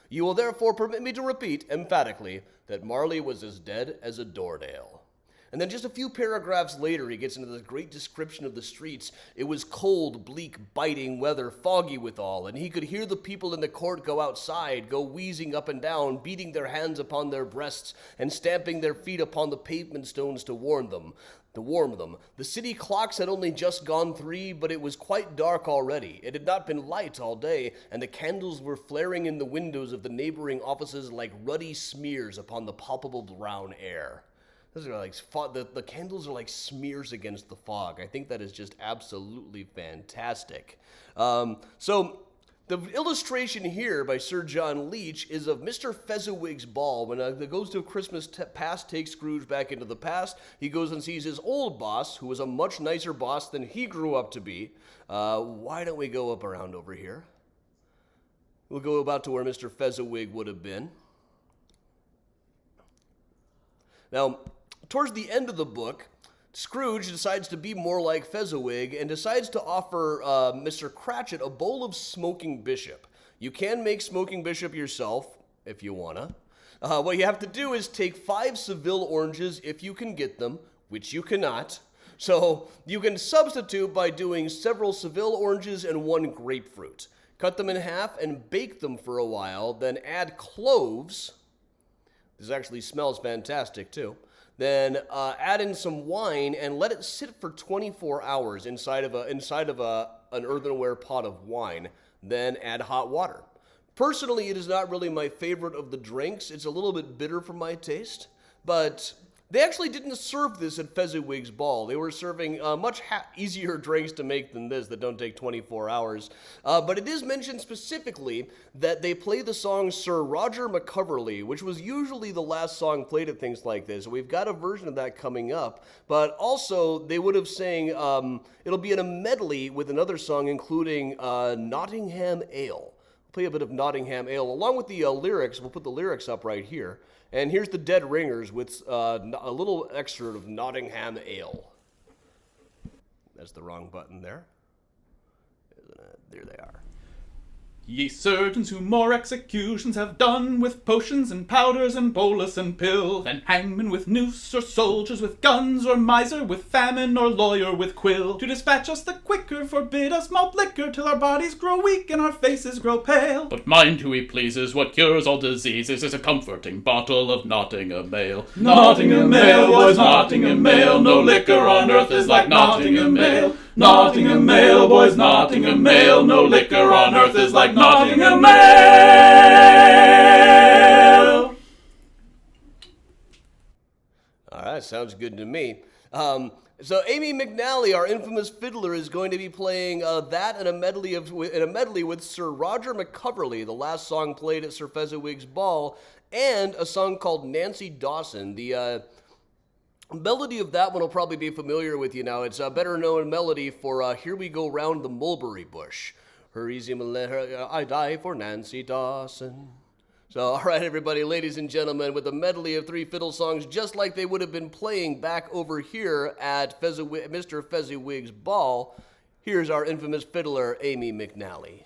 You will therefore permit me to repeat, emphatically, that Marley was as dead as a doornail. And then just a few paragraphs later, he gets into this great description of the streets. It was cold, bleak, biting weather, foggy withal, and he could hear the people in the court go outside, go wheezing up and down, beating their hands upon their breasts, and stamping their feet upon the pavement stones to warm them. The city clocks had only just gone 3, but it was quite dark already. It had not been light all day, and the candles were flaring in the windows of the neighboring offices like ruddy smears upon the palpable brown air. Those are like the candles are like smears against the fog. I think that is just absolutely fantastic. So the illustration here by Sir John Leech is of Mr. Fezziwig's ball. When the Ghost of Christmas Past takes Scrooge back into the past, he goes and sees his old boss, who was a much nicer boss than he grew up to be. Why don't we go up around over here? We'll go about to where Mr. Fezziwig would have been. Now, towards the end of the book, Scrooge decides to be more like Fezziwig and decides to offer Mr. Cratchit a bowl of smoking bishop. You can make smoking bishop yourself, if you wanna. What you have to do is take 5 Seville oranges, if you can get them, which you cannot. So you can substitute by doing several Seville oranges and 1 grapefruit. Cut them in half and bake them for a while, then add cloves. This actually smells fantastic, too. Then add in some wine and let it sit for 24 hours inside of an earthenware pot of wine. Then add hot water. Personally, it is not really my favorite of the drinks. It's a little bit bitter for my taste, but they actually didn't serve this at Fezziwig's ball. They were serving much easier drinks to make than this that don't take 24 hours. But it is mentioned specifically that they play the song Sir Roger McCoverley, which was usually the last song played at things like this. We've got a version of that coming up. But also, they would have sang, it'll be in a medley with another song, including Nottingham Ale. We'll play a bit of Nottingham Ale, along with the lyrics. We'll put the lyrics up right here. And here's the Dead Ringers with a little excerpt of Nottingham Ale. That's the wrong button there. There they are. Ye surgeons who more executions have done with potions and powders and bolus and pill, than hangmen with noose, or soldiers with guns, or miser with famine, or lawyer with quill, to dispatch us the quicker, forbid us malt liquor, till our bodies grow weak and our faces grow pale. But mind who he pleases, what cures all diseases is a comforting bottle of Nottingham Ale. Nottingham Ale, boys, Nottingham Ale, no liquor on earth is like Nottingham Ale. Nottingham Ale, boys, Nottingham Ale, no liquor on earth is like Nottingham Ale. All right, sounds good to me. So Amy McNally, our infamous fiddler, is going to be playing that in a medley with Sir Roger McCoverley, the last song played at Sir Fezziwig's Ball, and a song called Nancy Dawson. The melody of that one will probably be familiar with you now. It's a better known melody for Here We Go Round the Mulberry Bush. Her easy, I die for Nancy Dawson. So, all right, everybody, ladies and gentlemen, with a medley of 3 fiddle songs, just like they would have been playing back over here at Mr. Fezziwig's Ball, here's our infamous fiddler, Amy McNally.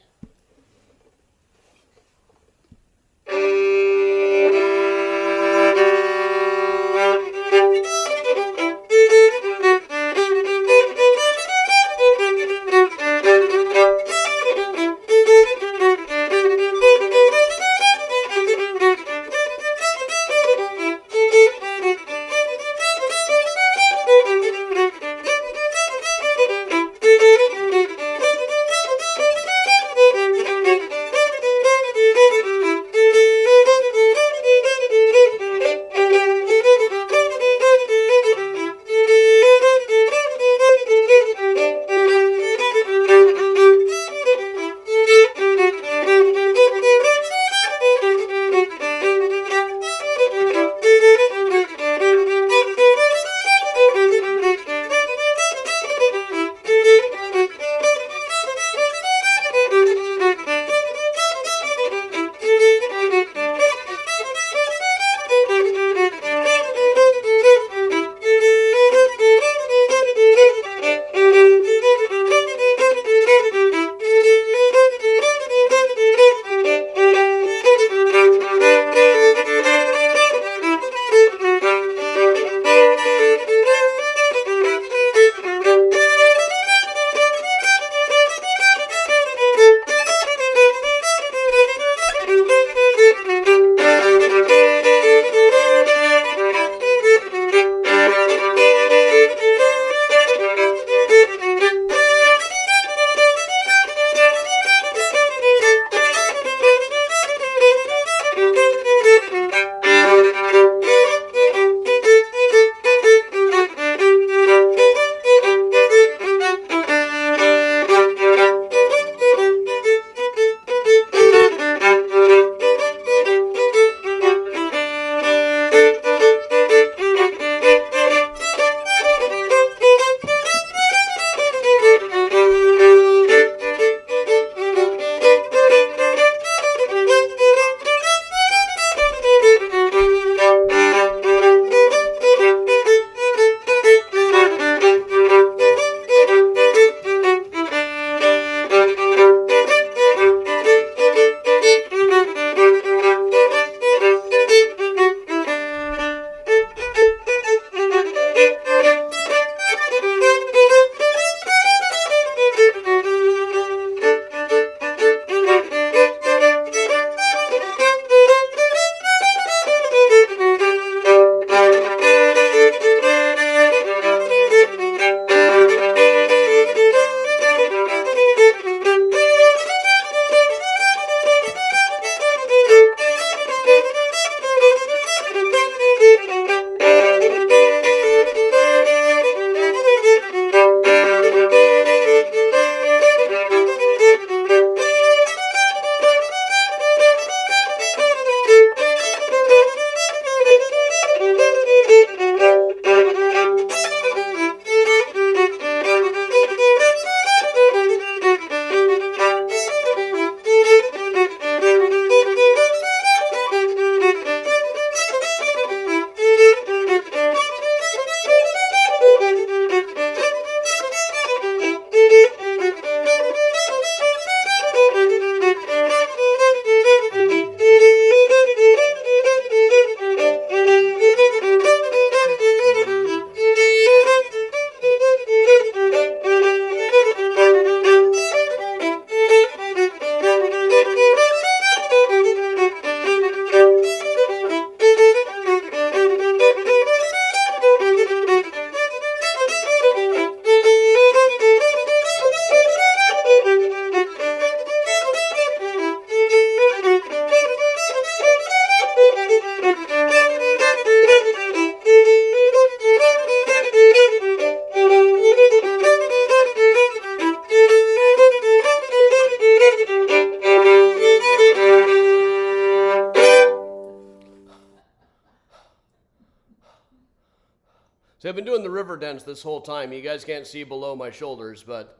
So I've been doing the river dance this whole time. You guys can't see below my shoulders, but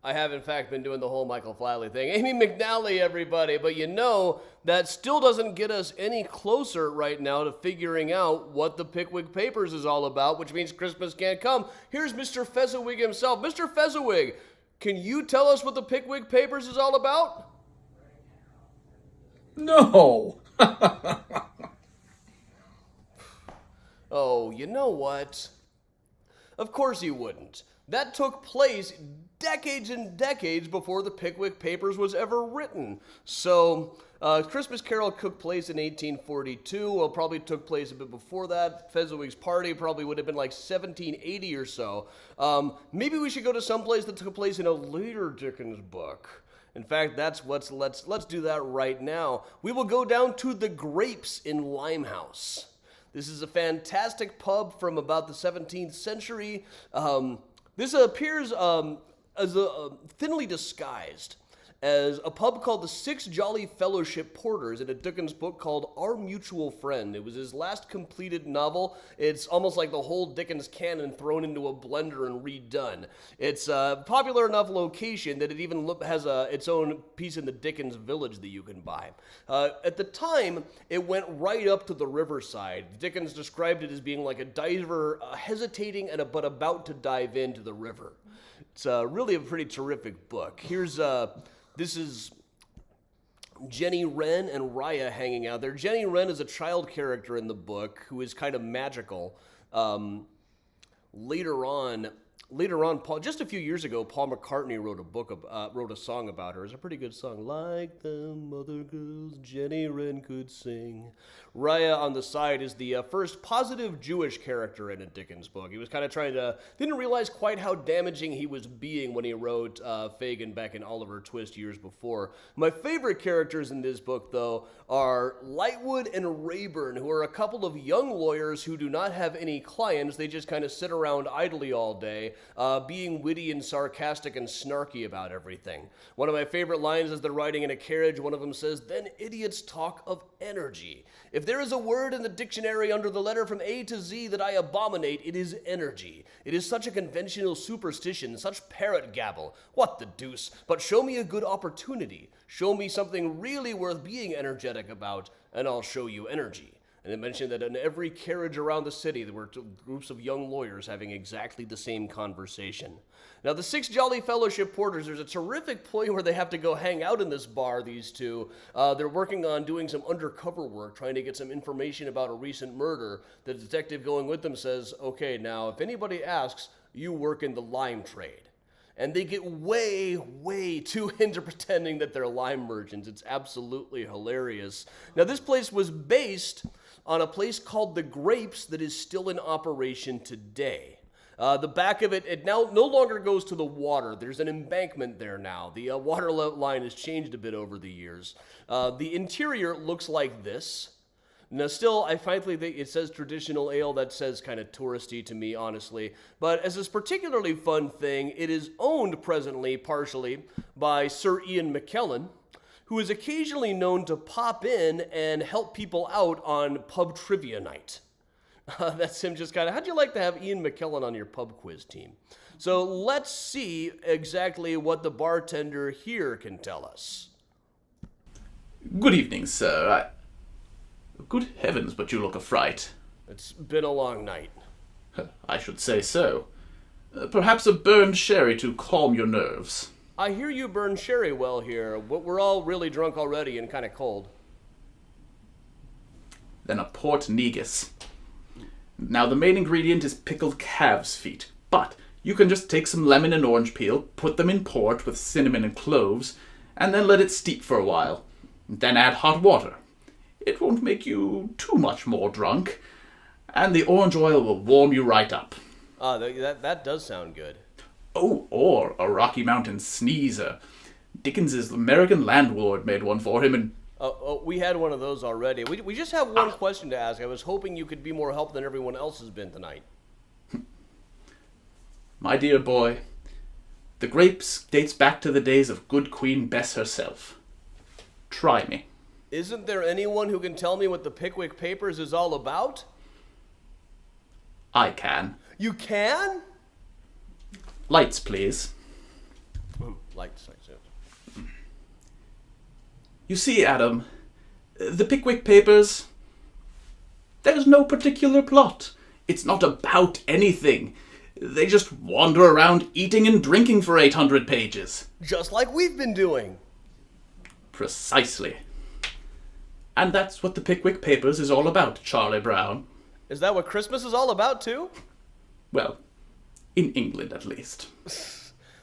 I have, in fact, been doing the whole Michael Flatley thing. Amy McNally, everybody. But you know, that still doesn't get us any closer right now to figuring out what the Pickwick Papers is all about, which means Christmas can't come. Here's Mr. Fezziwig himself. Mr. Fezziwig, can you tell us what the Pickwick Papers is all about? No. Oh, you know what? Of course you wouldn't. That took place decades and decades before the Pickwick Papers was ever written. So, Christmas Carol took place in 1842. Well, probably took place a bit before that. Fezziwig's Party probably would have been like 1780 or so. Maybe we should go to someplace that took place in a later Dickens book. In fact, let's do that right now. We will go down to the Grapes in Limehouse. This is a fantastic pub from about the 17th century. This appears as thinly disguised as a pub called the Six Jolly Fellowship Porters in a Dickens book called Our Mutual Friend. It was his last completed novel. It's almost like the whole Dickens canon thrown into a blender and redone. It's a popular enough location that it even has its own piece in the Dickens Village that you can buy. At the time, it went right up to the riverside. Dickens described it as being like a diver hesitating but about to dive into the river. It's really a pretty terrific book. This is Jenny Wren and Raya hanging out there. Jenny Wren is a child character in the book who is kind of magical. Later on, just a few years ago, Paul McCartney wrote a song about her. It's a pretty good song. Like them other girls, Jenny Wren could sing. Raya on the side is the first positive Jewish character in a Dickens book. He was kind of didn't realize quite how damaging he was being when he wrote Fagin back in Oliver Twist years before. My favorite characters in this book, though, are Lightwood and Rayburn, who are a couple of young lawyers who do not have any clients. They just kind of sit around idly all day, being witty and sarcastic and snarky about everything. One of my favorite lines as they're riding in a carriage, one of them says, "Then idiots talk of energy. If there is a word in the dictionary under the letter from A to Z that I abominate, it is energy. It is such a conventional superstition, such parrot gabble. What the deuce? But show me a good opportunity. Show me something really worth being energetic about, and I'll show you energy." And it mentioned that in every carriage around the city, there were groups of young lawyers having exactly the same conversation. Now, the Six Jolly Fellowship Porters, there's a terrific point where they have to go hang out in this bar, these two. They're working on doing some undercover work, trying to get some information about a recent murder. The detective going with them says, "Okay, now, if anybody asks, you work in the lime trade." And they get way, way too into pretending that they're lime merchants. It's absolutely hilarious. Now, this place was based on a place called the Grapes that is still in operation today. The back of it now no longer goes to the water. There's an embankment there now. The water line has changed a bit over the years. The interior looks like this. Now, still, I frankly think it says traditional ale. That says kind of touristy to me, honestly. But as this particularly fun thing, it is owned presently, partially, by Sir Ian McKellen, who is occasionally known to pop in and help people out on pub trivia night. That's him just kind of, how'd you like to have Ian McKellen on your pub quiz team? So let's see exactly what the bartender here can tell us. Good evening, sir. Good heavens, but you look a fright. It's been a long night. I should say so. Perhaps a burned sherry to calm your nerves. I hear you burn sherry well here. We're all really drunk already and kind of cold. Then a port negus. Now, the main ingredient is pickled calves' feet, but you can just take some lemon and orange peel, put them in port with cinnamon and cloves, and then let it steep for a while. Then add hot water. It won't make you too much more drunk, and the orange oil will warm you right up. That does sound good. Oh, or a Rocky Mountain sneezer. Dickens's American landlord made one for him, and... we had one of those already. We just have one question to ask. I was hoping you could be more help than everyone else has been tonight. My dear boy, the Grapes dates back to the days of good Queen Bess herself. Try me. Isn't there anyone who can tell me what the Pickwick Papers is all about? I can. You can? Lights, please. Lights. You see, Adam, the Pickwick Papers, there's no particular plot. It's not about anything. They just wander around eating and drinking for 800 pages. Just like we've been doing. Precisely. And that's what the Pickwick Papers is all about, Charlie Brown. Is that what Christmas is all about, too? Well, in England, at least.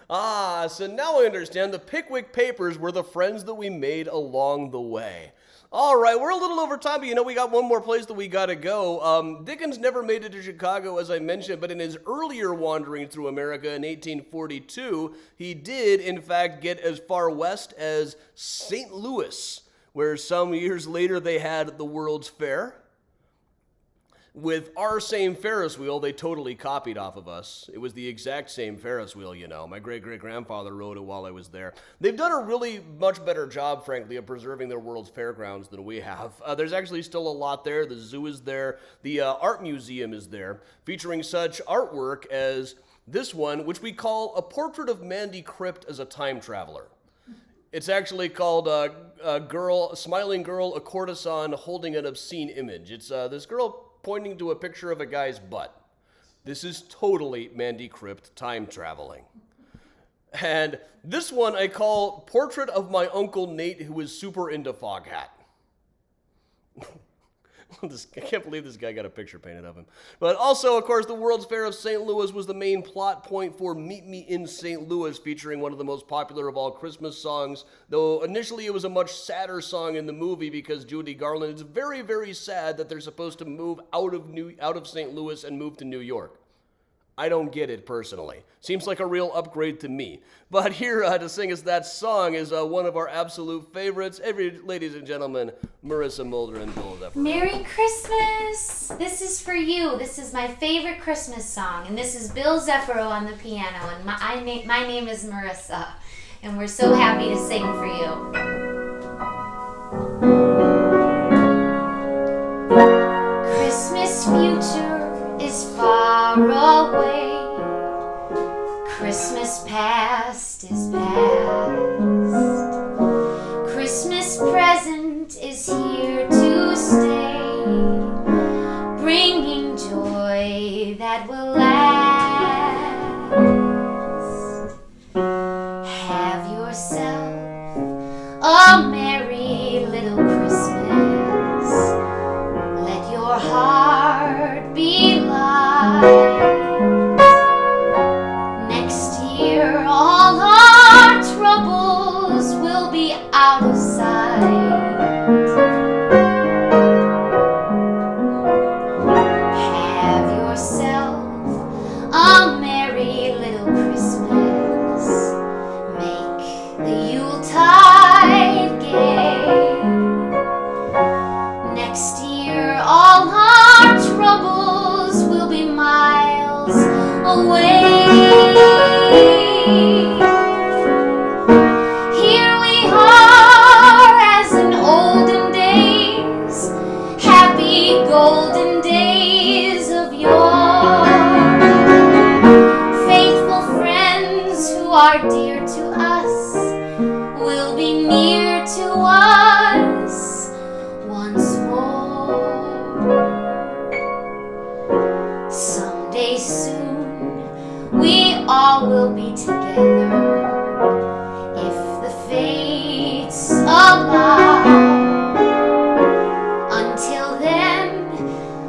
So now I understand the Pickwick Papers were the friends that we made along the way. All right, we're a little over time, but we got one more place that we gotta go. Dickens never made it to Chicago, as I mentioned, but in his earlier wandering through America in 1842, he did, in fact, get as far west as St. Louis, where some years later they had the World's Fair. With our same Ferris wheel, they totally copied off of us. It was the exact same Ferris wheel, My great-great-grandfather rode it while I was there. They've done a really much better job, frankly, of preserving their World's Fairgrounds than we have. There's actually still a lot there. The zoo is there. The art museum is there, featuring such artwork as this one, which we call A Portrait of Mandy Crypt as a Time Traveler. It's actually called a Smiling Girl, a Courtesan Holding an Obscene Image. It's this girl pointing to a picture of a guy's butt. This is totally Mandy Crypt time traveling. And this one I call Portrait of My Uncle Nate, who is super into Foghat. I can't believe this guy got a picture painted of him. But also, of course, the World's Fair of St. Louis was the main plot point for Meet Me in St. Louis, featuring one of the most popular of all Christmas songs, though initially it was a much sadder song in the movie because Judy Garland is very, very sad that they're supposed to move out of St. Louis and move to New York. I don't get it personally. Seems like a real upgrade to me. But here to sing us that song is one of our absolute favorites. Ladies and gentlemen, Marissa Mulder and Bill Zephyr. Merry Christmas! This is for you. This is my favorite Christmas song. And this is Bill Zephyro on the piano. And my name is Marissa. And we're so happy to sing for you. Christmas future is far away. Christmas past is past. Christmas present is here to stay, bringing joy that will last. Have yourself a merry little Christmas. Let your heart be light. Next year all our troubles will be out of sight. Have yourself a merry little Christmas. Make the Yuletide gay. Next year all our troubles will be miles away. Here we are as in olden days, happy golden days of yore. Faithful friends who are dear to us will be near to us once more. Someday soon we all will be together if the fates allow. Until then,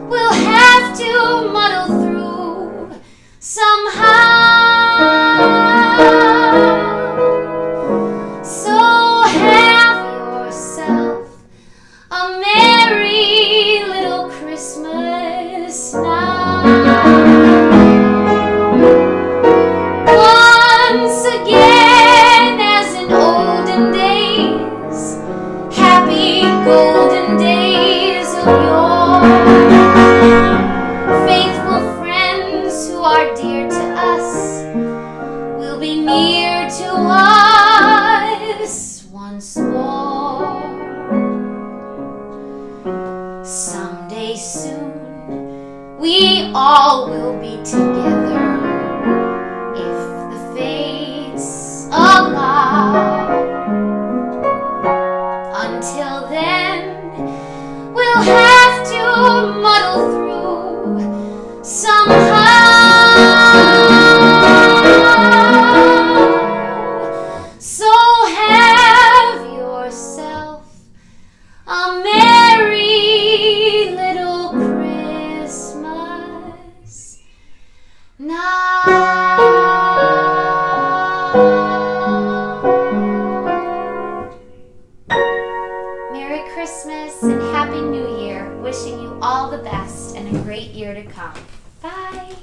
we'll have to muddle through somehow. So have yourself a merry little Christmas now. Once again, as in olden days, happy golden days of yore. Faithful friends who are dear to us will be near to us once more. Someday soon, we all will be together come. Bye.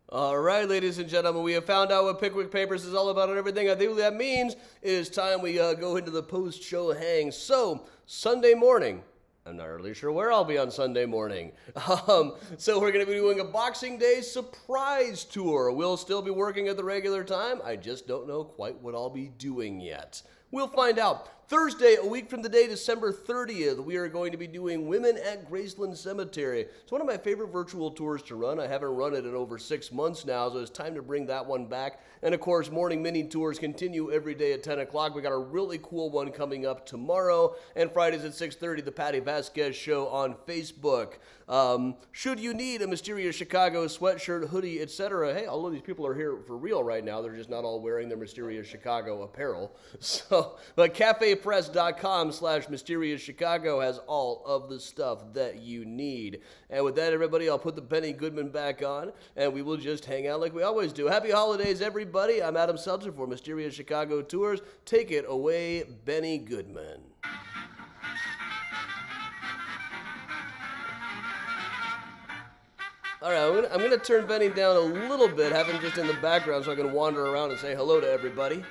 All right, ladies and gentlemen, we have found out what Pickwick Papers is all about and everything. I think what that means is time we go into the post-show hang. So, Sunday morning. I'm not really sure where I'll be on Sunday morning. So we're going to be doing a Boxing Day surprise tour. We'll still be working at the regular time. I just don't know quite what I'll be doing yet. We'll find out. Thursday, a week from the day, December 30th, we are going to be doing Women at Graceland Cemetery. It's one of my favorite virtual tours to run. I haven't run it in over 6 months now, so it's time to bring that one back. And of course, morning mini tours continue every day at 10 o'clock. We got a really cool one coming up tomorrow. And Fridays at 6:30, the Patty Vasquez Show on Facebook. Should you need a Mysterious Chicago sweatshirt, hoodie, etc., hey, all of these people are here for real right now. They're just not all wearing their Mysterious Chicago apparel. So, but cafepress.com/Mysterious Chicago has all of the stuff that you need. And with that, everybody, I'll put the Benny Goodman back on, and we will just hang out like we always do. Happy holidays, everybody. I'm Adam Seltzer for Mysterious Chicago Tours. Take it away, Benny Goodman. All right, I'm gonna turn Benny down a little bit, have him just in the background so I can wander around and say hello to everybody.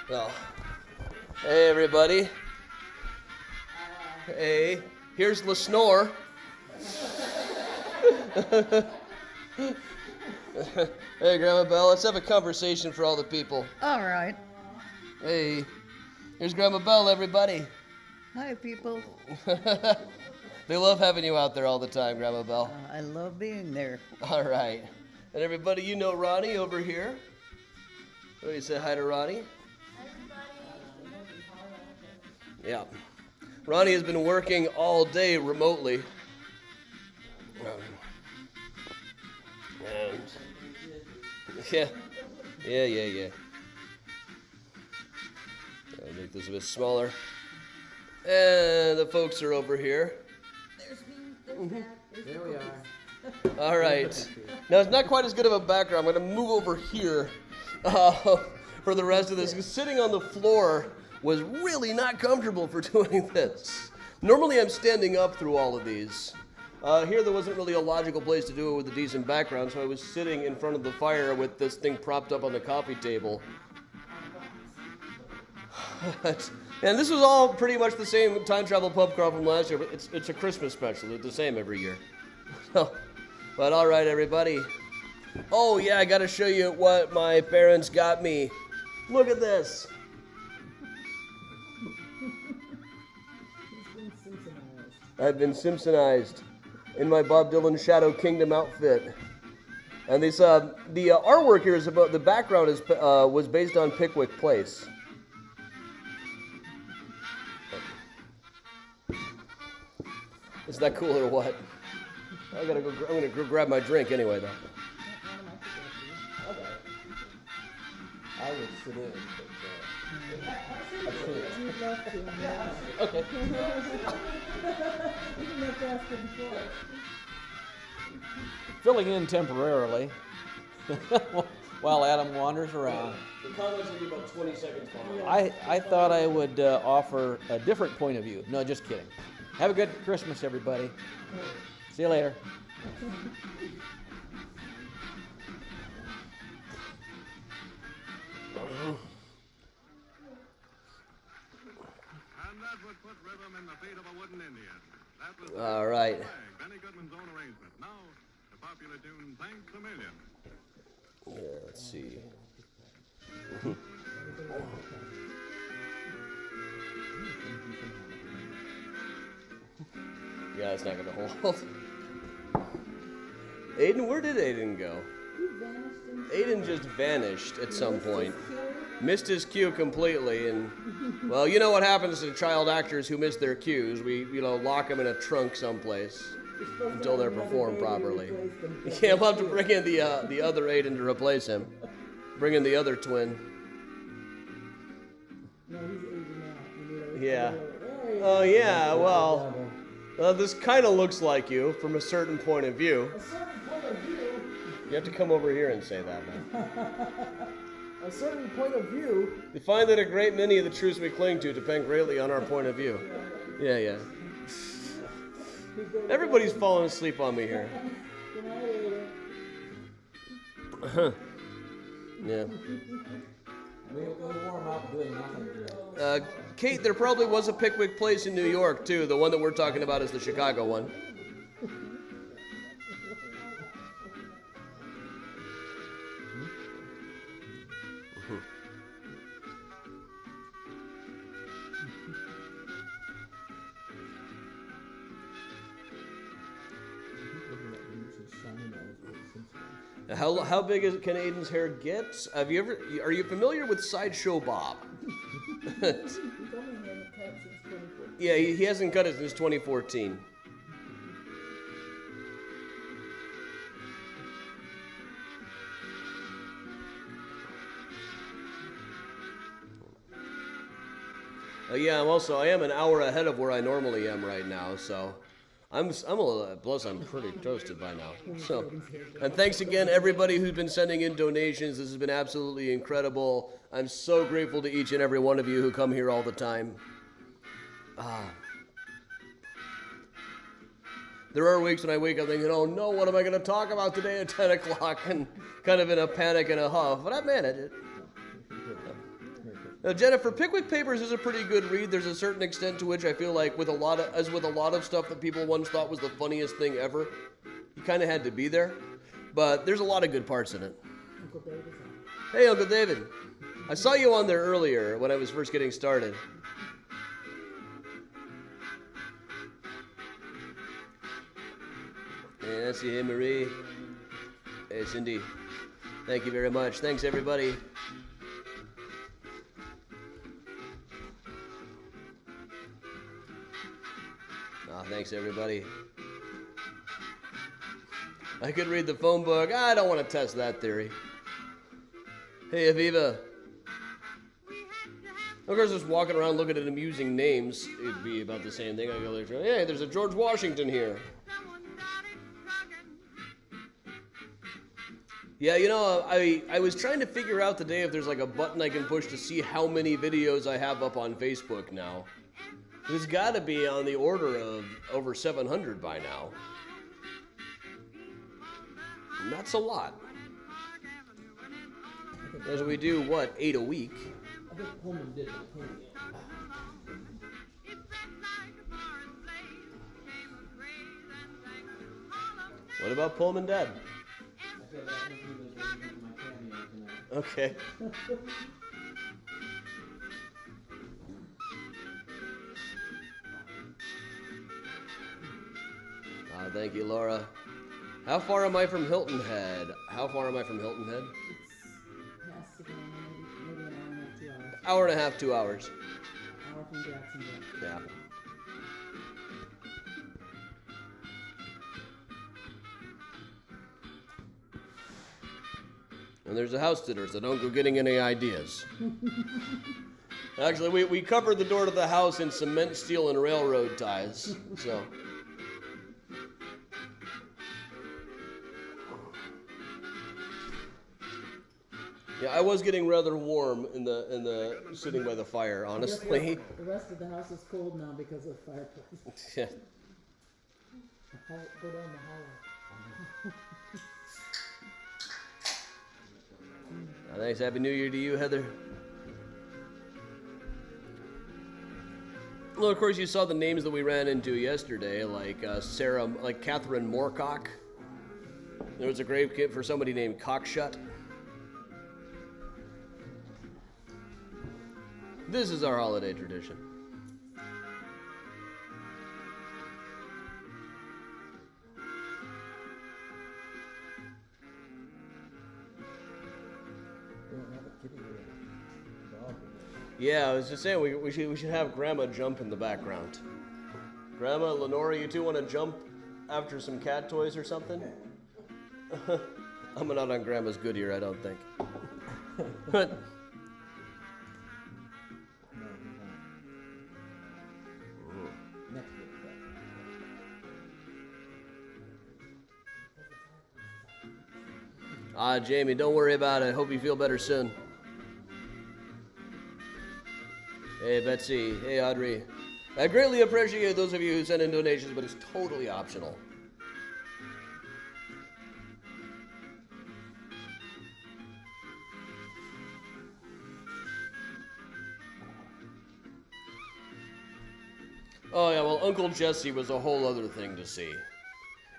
Oh. Hey, everybody. Hey, here's LaSnore. Hey, Grandma Belle, let's have a conversation for all the people. All right. Hey, here's Grandma Belle, everybody. Hi, people. They love having you out there all the time, Grandma Belle. I love being there. All right. And everybody, you know Ronnie over here. What do you say hi to Ronnie? Yeah. Ronnie has been working all day remotely. And yeah. I'll make this a bit smaller. And the folks are over here. There we are. All right. Now, it's not quite as good of a background. I'm going to move over here for the rest of this. Because sitting on the floor was really not comfortable for doing this. Normally, I'm standing up through all of these. Here, there wasn't really a logical place to do it with a decent background, so I was sitting in front of the fire with this thing propped up on the coffee table. And this was all pretty much the same time travel pub crawl from last year, but it's a Christmas special. It's the same every year. But all right, everybody. Oh, yeah, I got to show you what my parents got me. Look at this. I've been Simpsonized in my Bob Dylan Shadow Kingdom outfit. And this, the artwork here is about, the background is was based on Pickwick Place. Is that cool or what? I'm gonna go grab my drink anyway, though. I would sit in. Okay. Filling in temporarily while Adam wanders around. The comments will be about 20 seconds long. I thought I would offer a different point of view. No, just kidding. Have a good Christmas, everybody. See you later. And that would put rhythm in the feet of a wooden Indian. That was All right. Benny Goodman's own arrangement. Now, the popular tune, Thanks a Million. Yeah, let's see. Yeah, it's not going to hold. Aiden, where did Aiden go? Aiden just vanished at some point. Missed his cue completely, and, well, you know what happens to child actors who miss their cues. We, lock them in a trunk someplace until they're performed properly. Yeah, we'll have to bring in the other Aiden to replace him. Bring in the other twin. Yeah. Oh, yeah, well, this kind of looks like you from a certain point of view. You have to come over here and say that, man. A certain point of view. You find that a great many of the truths we cling to depend greatly on our point of view. Yeah. Everybody's falling asleep on me here. Good night, Ada. Yeah. We'll warm up doing nothing. Kate, there probably was a Pickwick Place in New York, too. The one that we're talking about is the Chicago one. How big can Aiden's hair get? Are you familiar with Sideshow Bob? Yeah, he hasn't cut it since 2014. Yeah, I am an hour ahead of where I normally am right now, so I'm a little, plus I'm pretty toasted by now. So, and thanks again everybody who's been sending in donations. This has been absolutely incredible. I'm so grateful to each and every one of you who come here all the time. There are weeks when I wake up thinking, oh no, what am I going to talk about today at 10 o'clock? And kind of in a panic and a huff, but I managed it. Now, Jennifer, Pickwick Papers is a pretty good read. There's a certain extent to which I feel like with a lot of stuff that people once thought was the funniest thing ever, you kind of had to be there. But there's a lot of good parts in it. Uncle David's on. Hey, Uncle David. I saw you on there earlier when I was first getting started. Hey, Nancy. Hey, Marie. Hey, Cindy. Thank you very much. Thanks, everybody. Thanks, everybody. I could read the phone book. I don't want to test that theory. Hey, Aviva. Of course, just walking around looking at amusing names, it'd be about the same thing. I go there, hey, there's a George Washington here. Yeah, you know, I was trying to figure out today if there's like a button I can push to see how many videos I have up on Facebook now. It's got to be on the order of over 700 by now. And that's a lot. As we do, what, 8 a week? I think Pullman did it. What about Pullman Dad? I said that he was ready for my cameo tonight. Okay. Thank you, Laura. How far am I from Hilton Head? How far am I from Hilton Head? It has to go maybe an hour and a half, 2 hours. Hour and a half, 2 hours. Hour from Jacksonville. Yeah. And there's a house sitter, so don't go getting any ideas. Actually, we covered the door to the house in cement, steel, and railroad ties, so... Yeah, I was getting rather warm in the sitting by the fire, honestly. The rest of the house is cold now because of the fireplace. Yeah. Go down the hallway. Thanks. Happy New Year to you, Heather. Well, of course, you saw the names that we ran into yesterday, like Catherine Moorcock. There was a grave kit for somebody named Cockshut. This is our holiday tradition. Yeah, I was just saying we should have Grandma jump in the background. Grandma, Lenora, you two want to jump after some cat toys or something? I'm not on Grandma's good here, I don't think. Jamie, don't worry about it. Hope you feel better soon. Hey, Betsy. Hey, Audrey. I greatly appreciate those of you who send in donations, but it's totally optional. Oh yeah, well, Uncle Jesse was a whole other thing to see.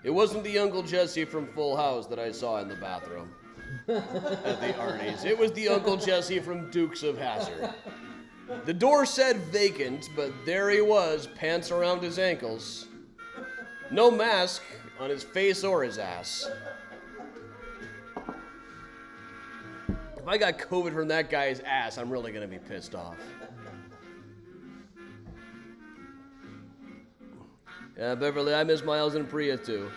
It wasn't the Uncle Jesse from Full House that I saw in the bathroom at the Arnie's. It was the Uncle Jesse from Dukes of Hazzard. The door said vacant, but there he was, pants around his ankles. No mask on his face or his ass. If I got COVID from that guy's ass, I'm really gonna be pissed off. Yeah, Beverly, I miss Miles and Priya too.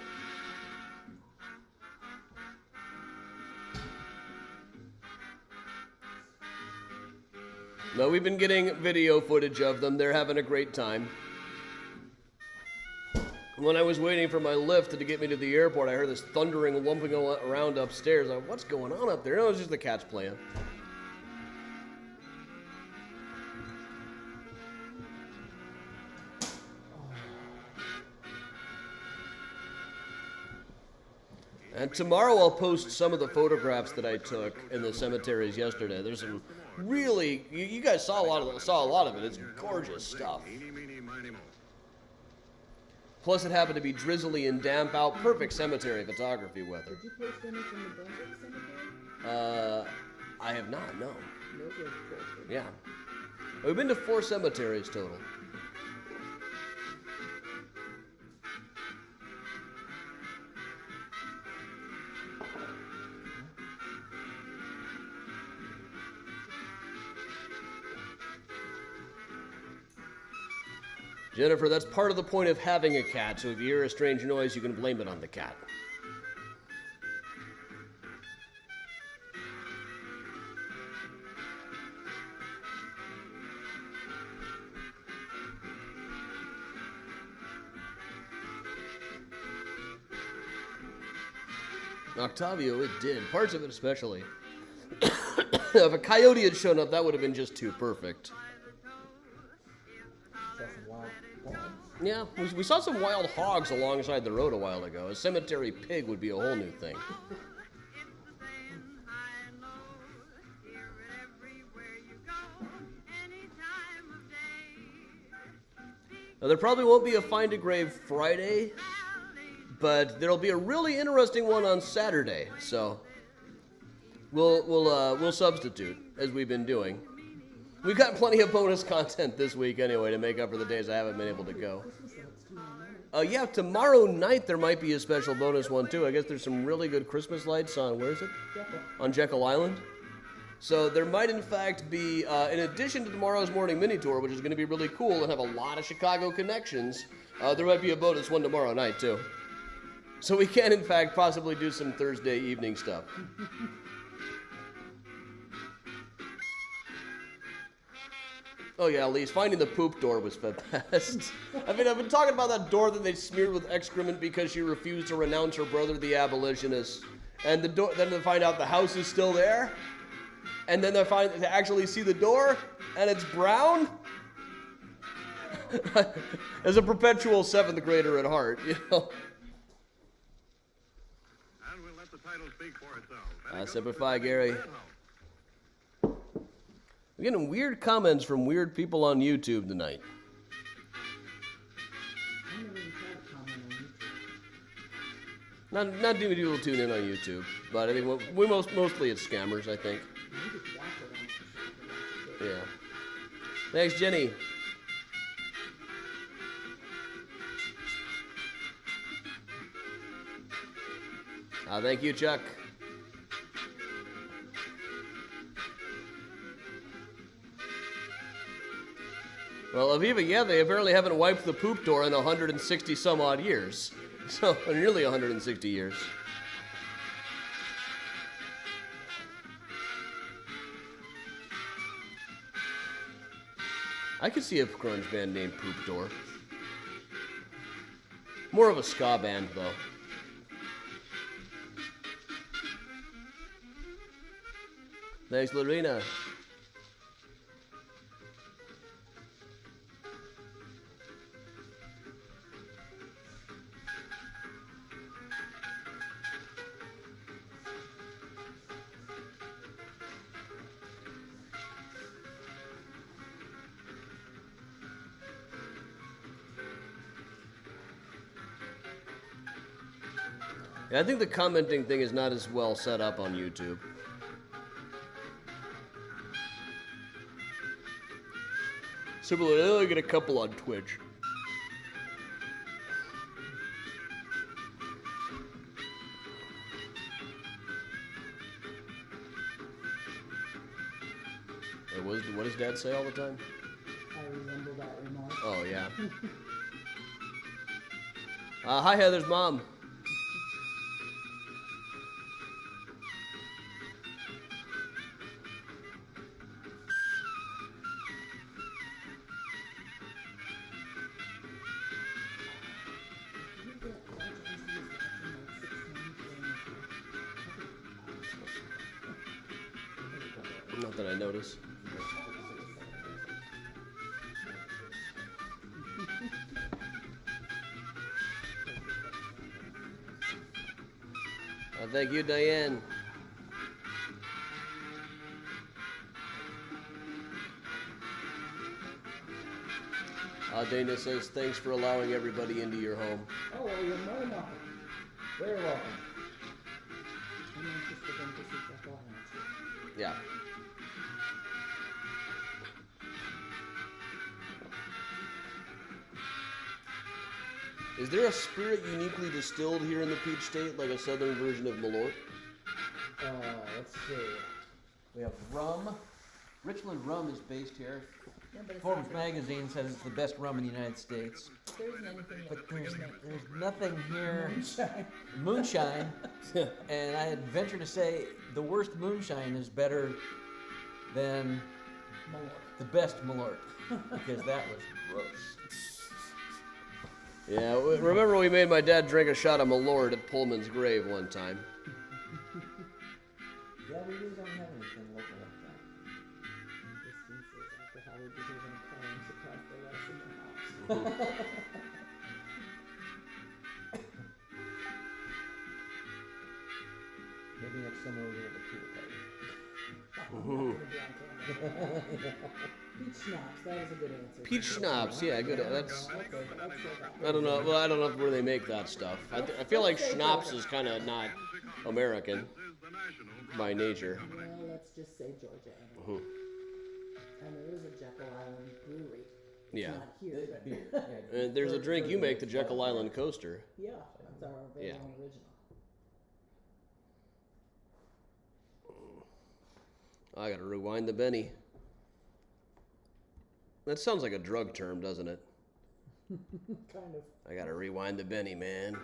No, we've been getting video footage of them. They're having a great time. When I was waiting for my lift to get me to the airport, I heard this thundering, lumping around upstairs. I'm like, what's going on up there? No, it's just the cats playing. And tomorrow I'll post some of the photographs that I took in the cemeteries yesterday. There's some really, you guys saw a lot of it. It's gorgeous stuff. Plus it happened to be drizzly and damp out, perfect cemetery photography weather. Did you post any from the Brunswick Cemetery? I have not, no. No good. Yeah. We've been to 4 cemeteries total. Jennifer, that's part of the point of having a cat, so if you hear a strange noise, you can blame it on the cat. Octavio, it did. Parts of it especially. If a coyote had shown up, that would have been just too perfect. Yeah, we saw some wild hogs alongside the road a while ago. A cemetery pig would be a whole new thing. Now, there probably won't be a Find a Grave Friday, but there'll be a really interesting one on Saturday. So we'll substitute as we've been doing. We've got plenty of bonus content this week anyway to make up for the days I haven't been able to go. Yeah, tomorrow night there might be a special bonus one too. I guess there's some really good Christmas lights on, where is it? On Jekyll Island. So there might in fact be, in addition to tomorrow's morning mini tour, which is going to be really cool and have a lot of Chicago connections, there might be a bonus one tomorrow night too. So we can in fact possibly do some Thursday evening stuff. Oh yeah, Elise, finding the poop door was the best. I mean, I've been talking about that door that they smeared with excrement because she refused to renounce her brother, the abolitionist. And the door, then they find out the house is still there. And then they actually see the door, and it's brown. As a perpetual 7th grader at heart, you know. And we'll let the title speak for itself. Semper Fi, Gary. We're getting weird comments from weird people on YouTube tonight. Not many people tune in on YouTube, but I think we mostly it's scammers, I think. Yeah. Thanks, Jenny. Thank you, Chuck. Well, Aviva, yeah, they apparently haven't wiped the poop door in 160 some odd years. So, nearly 160 years. I could see a grunge band named Poop Door. More of a ska band, though. Thanks, Lorena. Yeah, I think the commenting thing is not as well set up on YouTube. Similarly, I only get a couple on Twitch. Hey, what does Dad say all the time? I resemble that remark. Oh, yeah. Hi, Heather's mom. Not that I notice. Thank you, Diane. Dana says, thanks for allowing everybody into your home. Oh, well, you're more than welcome. Very welcome. I'm interested in to see Jekyll Hyde. Yeah. Is there a spirit uniquely distilled here in the Peach State, like a southern version of Malort? Let's see. We have rum. Richland rum is based here. Yeah, but it's Forbes not- magazine says it's the best rum in the United States. There isn't anything But that there's nothing here. Moonshine. Moonshine. And I'd venture to say the worst moonshine is better than Malort. the best Malort. Because that was gross. Yeah, remember we made my dad drink a shot of Malort at Pullman's grave one time. Yeah, we really don't have anything local like that. Christine says after how we behave in a car, I'm surprised they let us in the house. Maybe next summer we'll have a pool party. I'm not gonna be on camera. Peach schnapps, that is a good answer. Peach schnapps, yeah, good. That's. Okay, let's say that. I don't know. Well, I don't know where they make that stuff. I feel like schnapps is kind of not American by nature. Well, let's just say Georgia. And there is a Jekyll Island brewery. It's Yeah. not here, but Yeah. And there's a drink you make, the Jekyll Island Coaster. yeah, that's our very Yeah. own original. I gotta rewind the Benny. That sounds like a drug term, doesn't it? Kind of. I gotta rewind the Benny, man.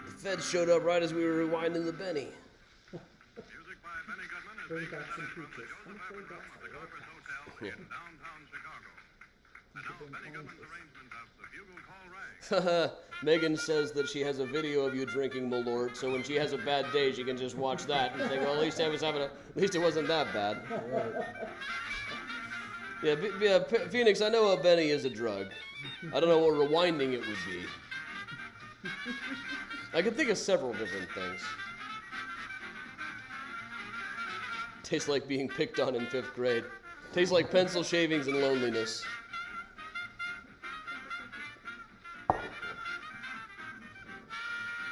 The feds showed up right as we were rewinding the Benny. Bring back some peaches. I'm afraid that's a little Yeah. Downtown Chicago. And now Benny Goodman's arrangement of the Bugle Call Ray. Megan says that she has a video of you drinking Malort, so when she has a bad day, she can just watch that and think, well, at least at least it wasn't that bad. Yeah, Phoenix, I know a Benny is a drug. I don't know what rewinding it would be. I can think of several different things. Tastes like being picked on in 5th grade. Tastes like pencil shavings and loneliness.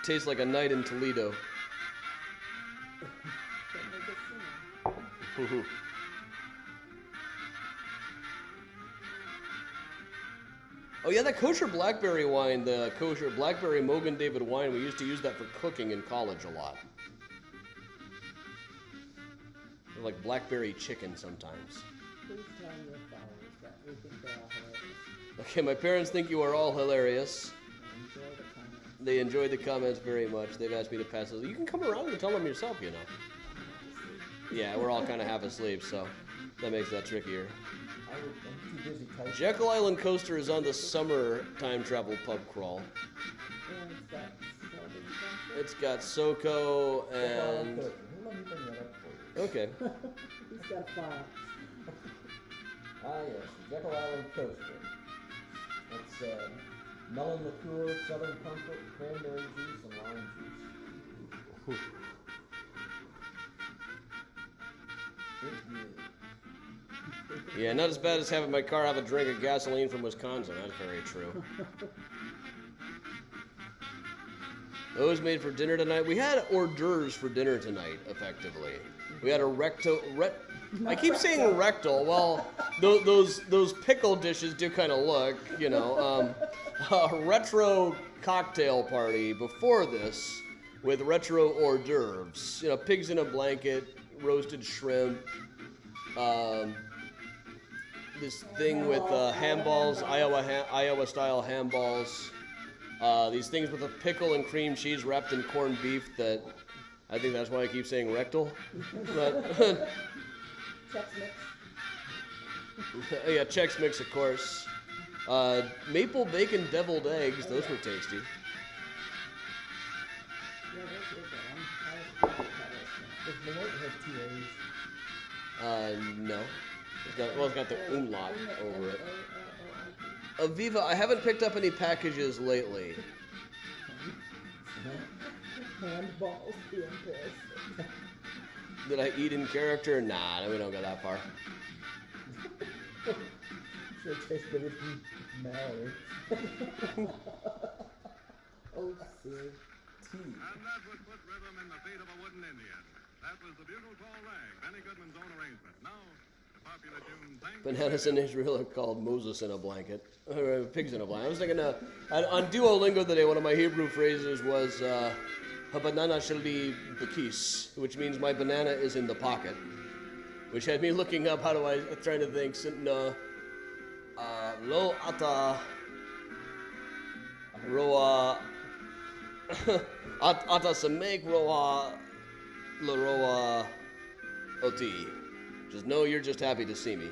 Tastes like a night in Toledo. Oh yeah, that kosher blackberry wine, the kosher blackberry Mogan David wine, we used to use that for cooking in college a lot. Like blackberry chicken sometimes. Please tell your followers that we think they're all hilarious. Okay, my parents think you are all hilarious. Enjoy the comments. They enjoy the comments very much. They've asked me to pass those. You can come around and tell them yourself, you know. Yeah, we're all kind of half asleep, so that makes that trickier. I'm too busy typing. Jekyll Island Coaster is on the summer time travel pub crawl. And it's got strawberry stuff. It's got SoCo and... Let me bring that up for you. Okay. He's got a file. Ah, yes, Jekyll Island Coaster. It's melon liqueur, Southern Comfort, cranberry juice, and lime juice. It's good. Yeah, not as bad as having my car have a drink of gasoline from Wisconsin. That's very true. Those made for dinner tonight. We had hors d'oeuvres for dinner tonight, effectively. We had a I keep saying rectal. Well, those pickle dishes do kind of look, you know. A retro cocktail party before this with retro hors d'oeuvres. You know, pigs in a blanket, roasted shrimp. This thing with handballs, Iowa-style handballs. These things with a pickle and cream cheese wrapped in corned beef that I think that's why I keep saying rectal. But Chex Mix. yeah, Chex Mix, of course. Maple bacon deviled eggs, those were tasty. Yeah, those were good. Does Malort have 2 A's? No. It's got the umlaut over it. Aviva, I haven't picked up any packages lately. Handballs being pissed. Did I eat in character? Nah, we don't go that far. Sure tastes better than Mallory. Oh, sir. Tea. And that would put rhythm in the feet of a wooden Indian. That was the bugle call rag, Benny Goodman's own arrangement. Now, the popular tune, Thank You. Bananas in Israel are called Moses in a blanket. Or pigs in a blanket. I was thinking, on Duolingo today, one of my Hebrew phrases was, Ha-banana sheli bakis, which means my banana is in the pocket. Which had me looking up, trying to think, lo ata roa ata samek roa la roa oti. Just know you're just happy to see me.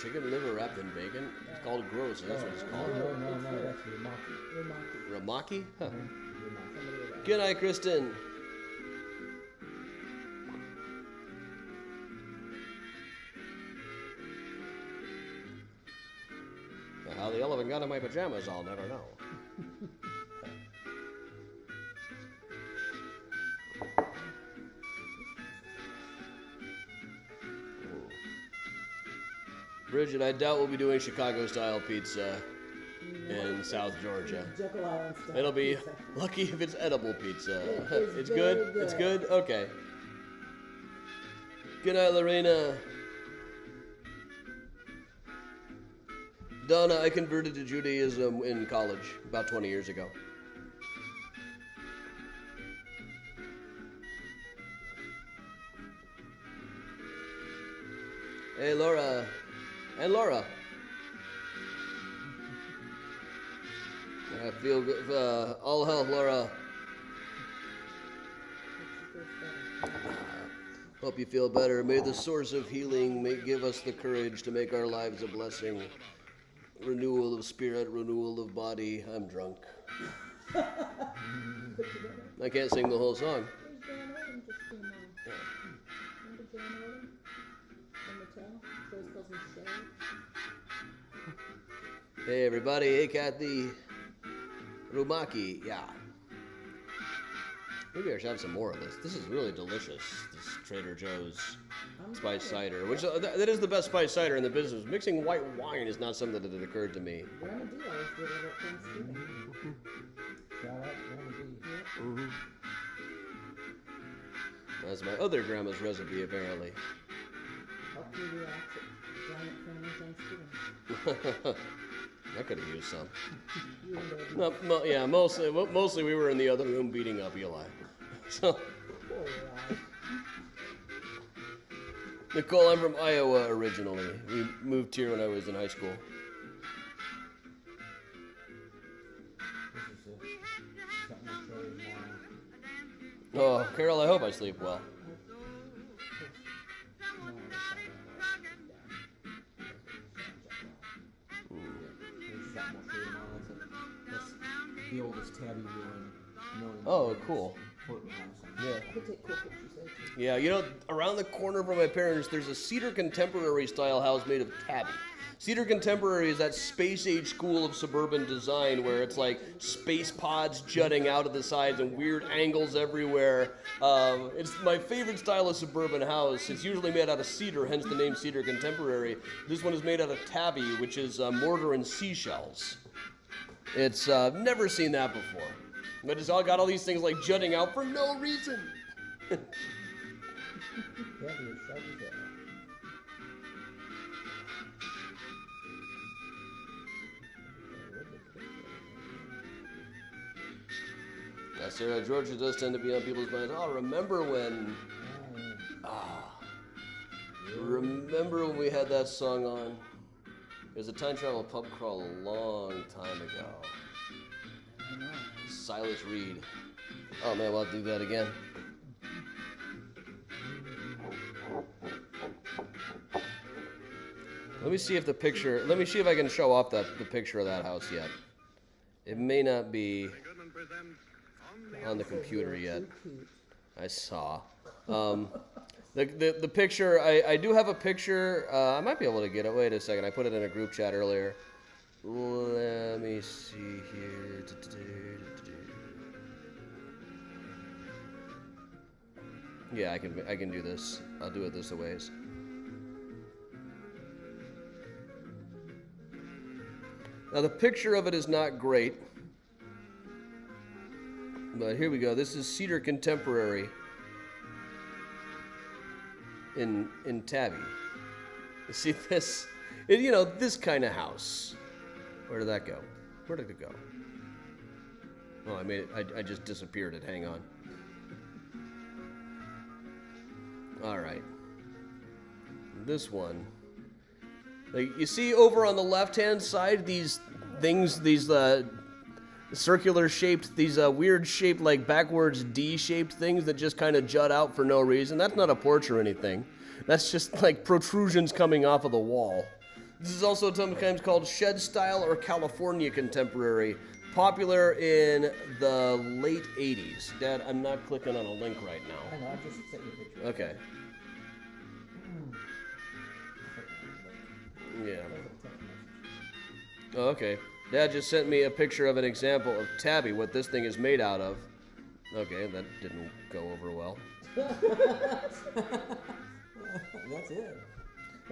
Chicken liver wrapped in bacon? It's called gross. That's what it's called. No, that's Ramaki. Ramaki? Huh. Good night, Kristen. How the elephant got in my pajamas, I'll never know. Bridget, I doubt we'll be doing Chicago-style pizza in South Georgia. Jekyll Island style. It'll be pizza. lucky if it's edible pizza. It's very good? good. It's good? Okay. Good night, Lorena. Donna, I converted to Judaism in college about 20 years ago. Hey, Laura. And Laura. I feel good. All health, Laura. Hope you feel better. May the source of healing give us the courage to make our lives a blessing. Renewal of spirit, renewal of body. I'm drunk. I can't sing the whole song. Hey everybody, hey Kathy. Rumaki, yeah. Maybe I should have some more of this. This is really delicious, this Trader Joe's spiced cider, which that is the best spiced cider in the business. Mixing white wine is not something that had occurred to me. Grandma D always did it at Thanksgiving. Shout out Grandma D. That's my other grandma's recipe, apparently. Helped me relax at Giant Family Thanksgiving. I could have used some. You and Baby. Yeah, mostly we were in the other room beating up Eli. So. Poor Eli. Nicole, I'm from Iowa originally. We moved here when I was in high school. Something to show you now. Oh, Carol, I hope I sleep well. The oldest tabby ruin. Oh, cool. Yeah. I could take cool pictures there too. Yeah, you know, around the corner from my parents, there's a Cedar Contemporary style house made of tabby. Cedar Contemporary is that space-age school of suburban design where it's like space pods jutting out of the sides and weird angles everywhere. It's my favorite style of suburban house. It's usually made out of cedar, hence the name Cedar Contemporary. This one is made out of tabby, which is mortar and seashells. It's never seen that before. But it's all got all these things like jutting out for no reason. Sarah Georgia does tend to be on people's minds. Oh, remember when we had that song on? It was a time travel pub crawl a long time ago. Silas Reed. Oh man, we'll have to do that again. Let me see if I can show off the picture of that house yet. It may not be on the computer yet. I saw. The picture, I do have a picture. I might be able to get it. Wait a second. I put it in a group chat earlier. Let me see here. Yeah, I can do this. I'll do it this a ways. Now the picture of it is not great. But here we go. This is Cedar Contemporary in Tabby. You see this? This kind of house. Where did that go? Where did it go? Oh, I made it. I just disappeared it. Hang on. All right. This one. Like you see over on the left-hand side, these things, these circular shaped, these weird shaped, like backwards D-shaped things that just kind of jut out for no reason. That's not a porch or anything. That's just like protrusions coming off of the wall. This is also sometimes called shed style or California contemporary, popular in the late 80s. Dad, I'm not clicking on a link right now. I know, I just sent you a picture. Okay. Yeah. Oh, okay. Dad just sent me a picture of an example of Tabby, what this thing is made out of. Okay, that didn't go over well. That's it.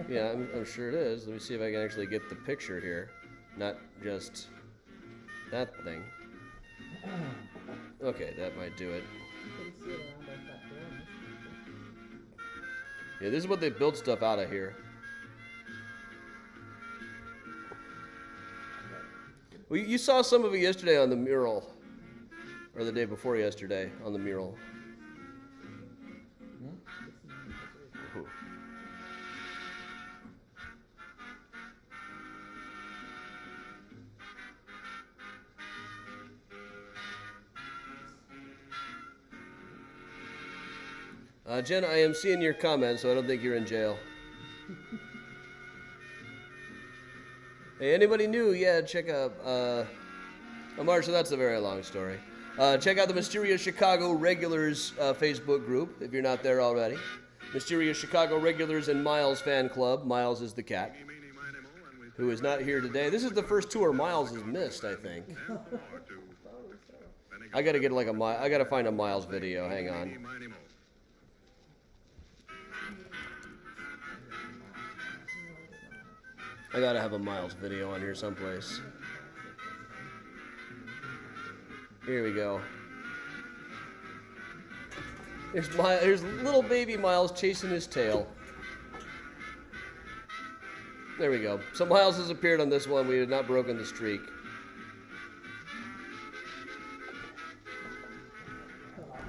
Yeah, I'm sure it is. Let me see if I can actually get the picture here. Not just that thing. Okay, that might do it. Yeah, this is what they build stuff out of here. Well, you saw some of it yesterday on the mural, or the day before yesterday on the mural. Jen, I am seeing your comments, so I don't think you're in jail. Hey, anybody new? Yeah, check out, Marcia, that's a very long story. Check out the Mysterious Chicago Regulars Facebook group, if you're not there already. Mysterious Chicago Regulars and Miles fan club. Miles is the cat, who is not here today. This is the first tour Miles has missed, I think. I gotta get I gotta find a Miles video, hang on. I gotta have a Miles video on here someplace. Here we go. Here's little baby Miles chasing his tail. There we go. So Miles has appeared on this one. We had not broken the streak.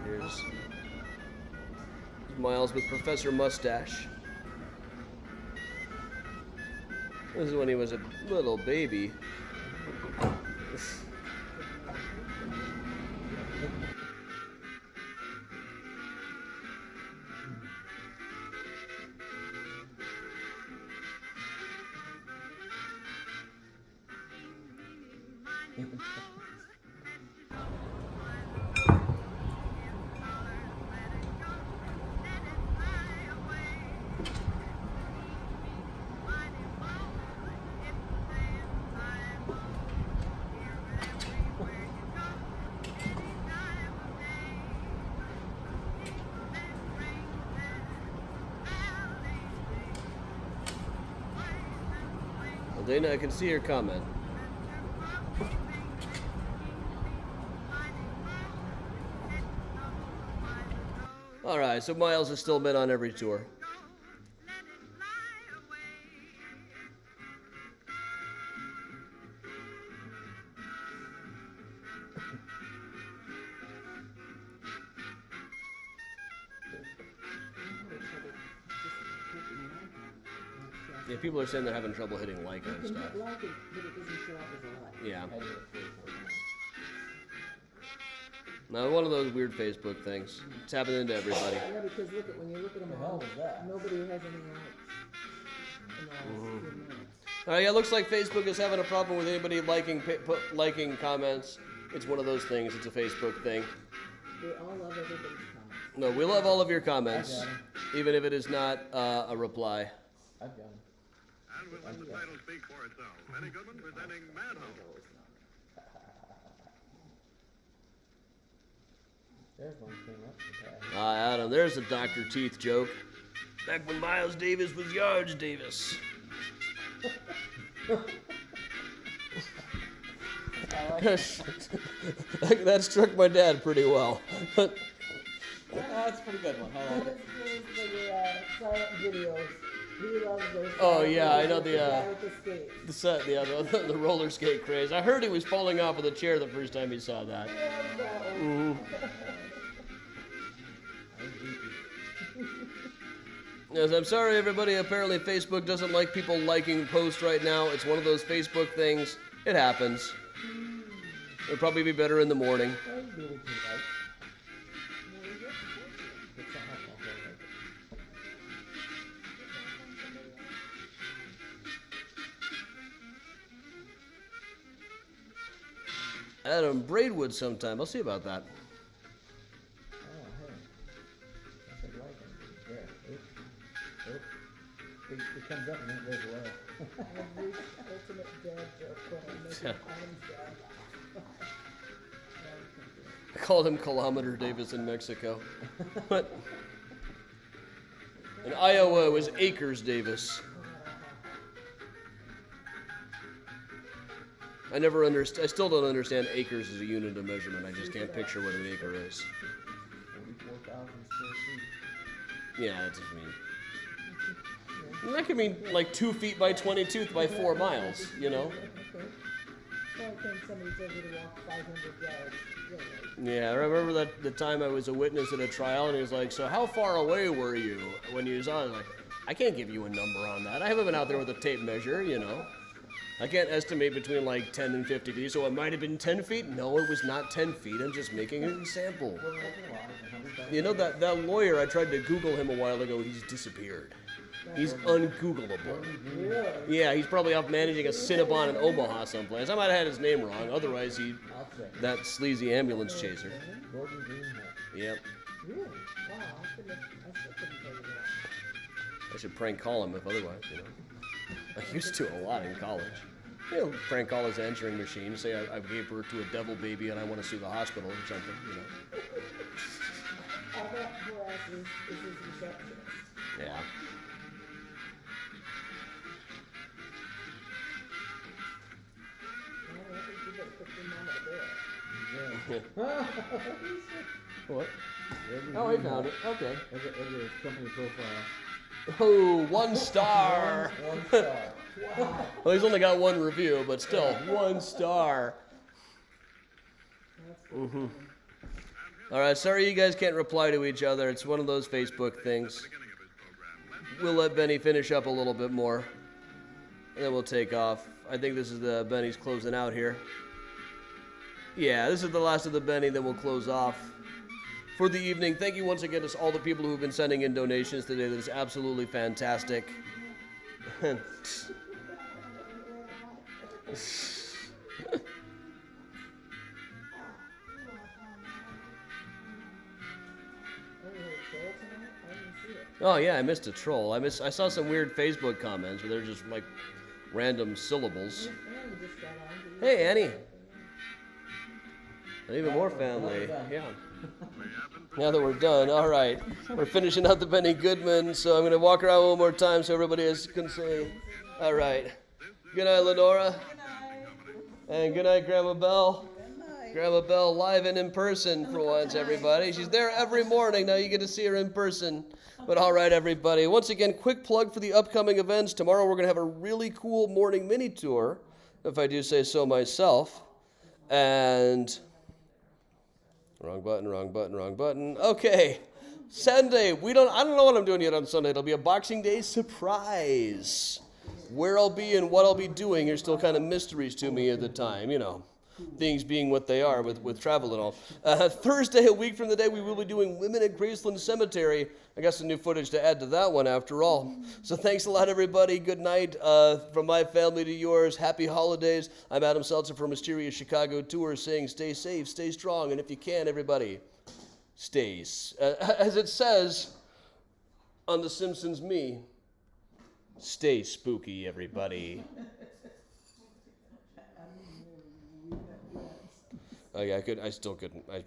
Here's Miles with Professor Mustache. This is when he was a little baby. Dana, I can see your comment. All right, so Miles has still been on every tour. Yeah, people are saying they're having trouble hitting like and You can stuff. hit like it, but it doesn't show up as a like. Yeah. I did it 3 or 4 times. Now, one of those weird Facebook things. It's happening to everybody. Yeah, because look at when you look at them The hell all, was that? nobody has any likes in the last few minutes. All right, yeah, it looks like Facebook is having a problem with anybody liking comments. It's one of those things. It's a Facebook thing. We all love everybody's comments. No, we love all of your comments, I got 'em. even if it is not a reply. I've got them. And we'll let the title speak for itself. Benny Goodman presenting Madhouse. There's one that came up in the past. Ah, Adam, there's a Dr. Teeth joke. Back when Miles Davis was Yards Davis. That struck my dad pretty well. That's a pretty good one. I like it. Silent videos. He loves those. Oh yeah, I know the guy with the skates. the roller skate craze. I heard he was falling off of the chair the first time he saw that. Mhm. Yes, I'm sorry everybody. Apparently Facebook doesn't like people liking posts right now. It's one of those Facebook things. It happens. It'll probably be better in the morning. Adam, Braidwood sometime. I'll see about that. Oh, hey. I said like it. There. Oop. It comes up and then it goes away. Ultimate dad joke when I'm making Adam's dad. I called him Kilometer Davis in Mexico. But in Iowa, it was Acres Davis. I still don't understand acres as a unit of measurement. I just can't picture what an acre is. 44,000 square feet. Yeah, that's what I mean. That could mean like 2 feet by 22 by 4 miles, you know? Okay. So I think somebody tells you to walk 500 yards. Yeah, I remember that the time I was a witness at a trial, and he was like, "So how far away were you when you saw it?" I was like, "I can't give you a number on that. I haven't been out there with a tape measure, you know. I can't estimate between like 10 and 50 feet, so it might have been 10 feet. No, it was not 10 feet. I'm just making an example." You know, that lawyer, I tried to Google him a while ago. He's disappeared. He's ungoogleable. Yeah, he's probably off managing a Cinnabon in Omaha someplace. I might have had his name wrong. Otherwise, that sleazy ambulance chaser. Gordon Greenham. Yep. Really? Wow, I still couldn't tell you that. I should prank call him if otherwise, you know. I used to a lot in college. You know, prank call his answering machine. Say I gave birth to a devil baby and I want to sue the hospital or something, you know. I bet Horace is his receptionist. Yeah. Well, I think you better put your mom to bed. What? Oh, he found it. Okay. Look at his company profile. Oh, 1 star. 1 star. Wow. Well, he's only got 1 review, but still, 1 star. Mm-hmm. All right, sorry you guys can't reply to each other. It's one of those Facebook things. We'll let Benny finish up a little bit more, and then we'll take off. I think this is the Benny's closing out here. Yeah, this is the last of the Benny, then we'll close off for the evening. Thank you once again to all the people who have been sending in donations today. That is absolutely fantastic. Oh yeah, I missed a troll. I saw some weird Facebook comments where they're just like random syllables. Hey Annie. And even more family. Yeah. Now that we're done, all right. We're finishing out the Benny Goodman, so I'm going to walk around one more time so everybody else can say, all right. Good night, Lenora. And good night, Grandma Belle. Grandma Belle live and in person for once, everybody. She's there every morning. Now you get to see her in person. But all right, everybody. Once again, quick plug for the upcoming events. Tomorrow we're going to have a really cool morning mini tour, if I do say so myself. And wrong button. Okay. Sunday, I don't know what I'm doing yet on Sunday. It'll be a Boxing Day surprise. Where I'll be and what I'll be doing are still kind of mysteries to me at the time, you know. Things being what they are with travel and all. Thursday, a week from the day, we will be doing Women at Graceland Cemetery. I got some new footage to add to that one after all. So thanks a lot, everybody. Good night from my family to yours. Happy holidays. I'm Adam Seltzer from Mysterious Chicago Tour saying stay safe, stay strong, and if you can, everybody, stay. As it says on The Simpsons Me, stay spooky, everybody. Oh yeah, I still couldn't.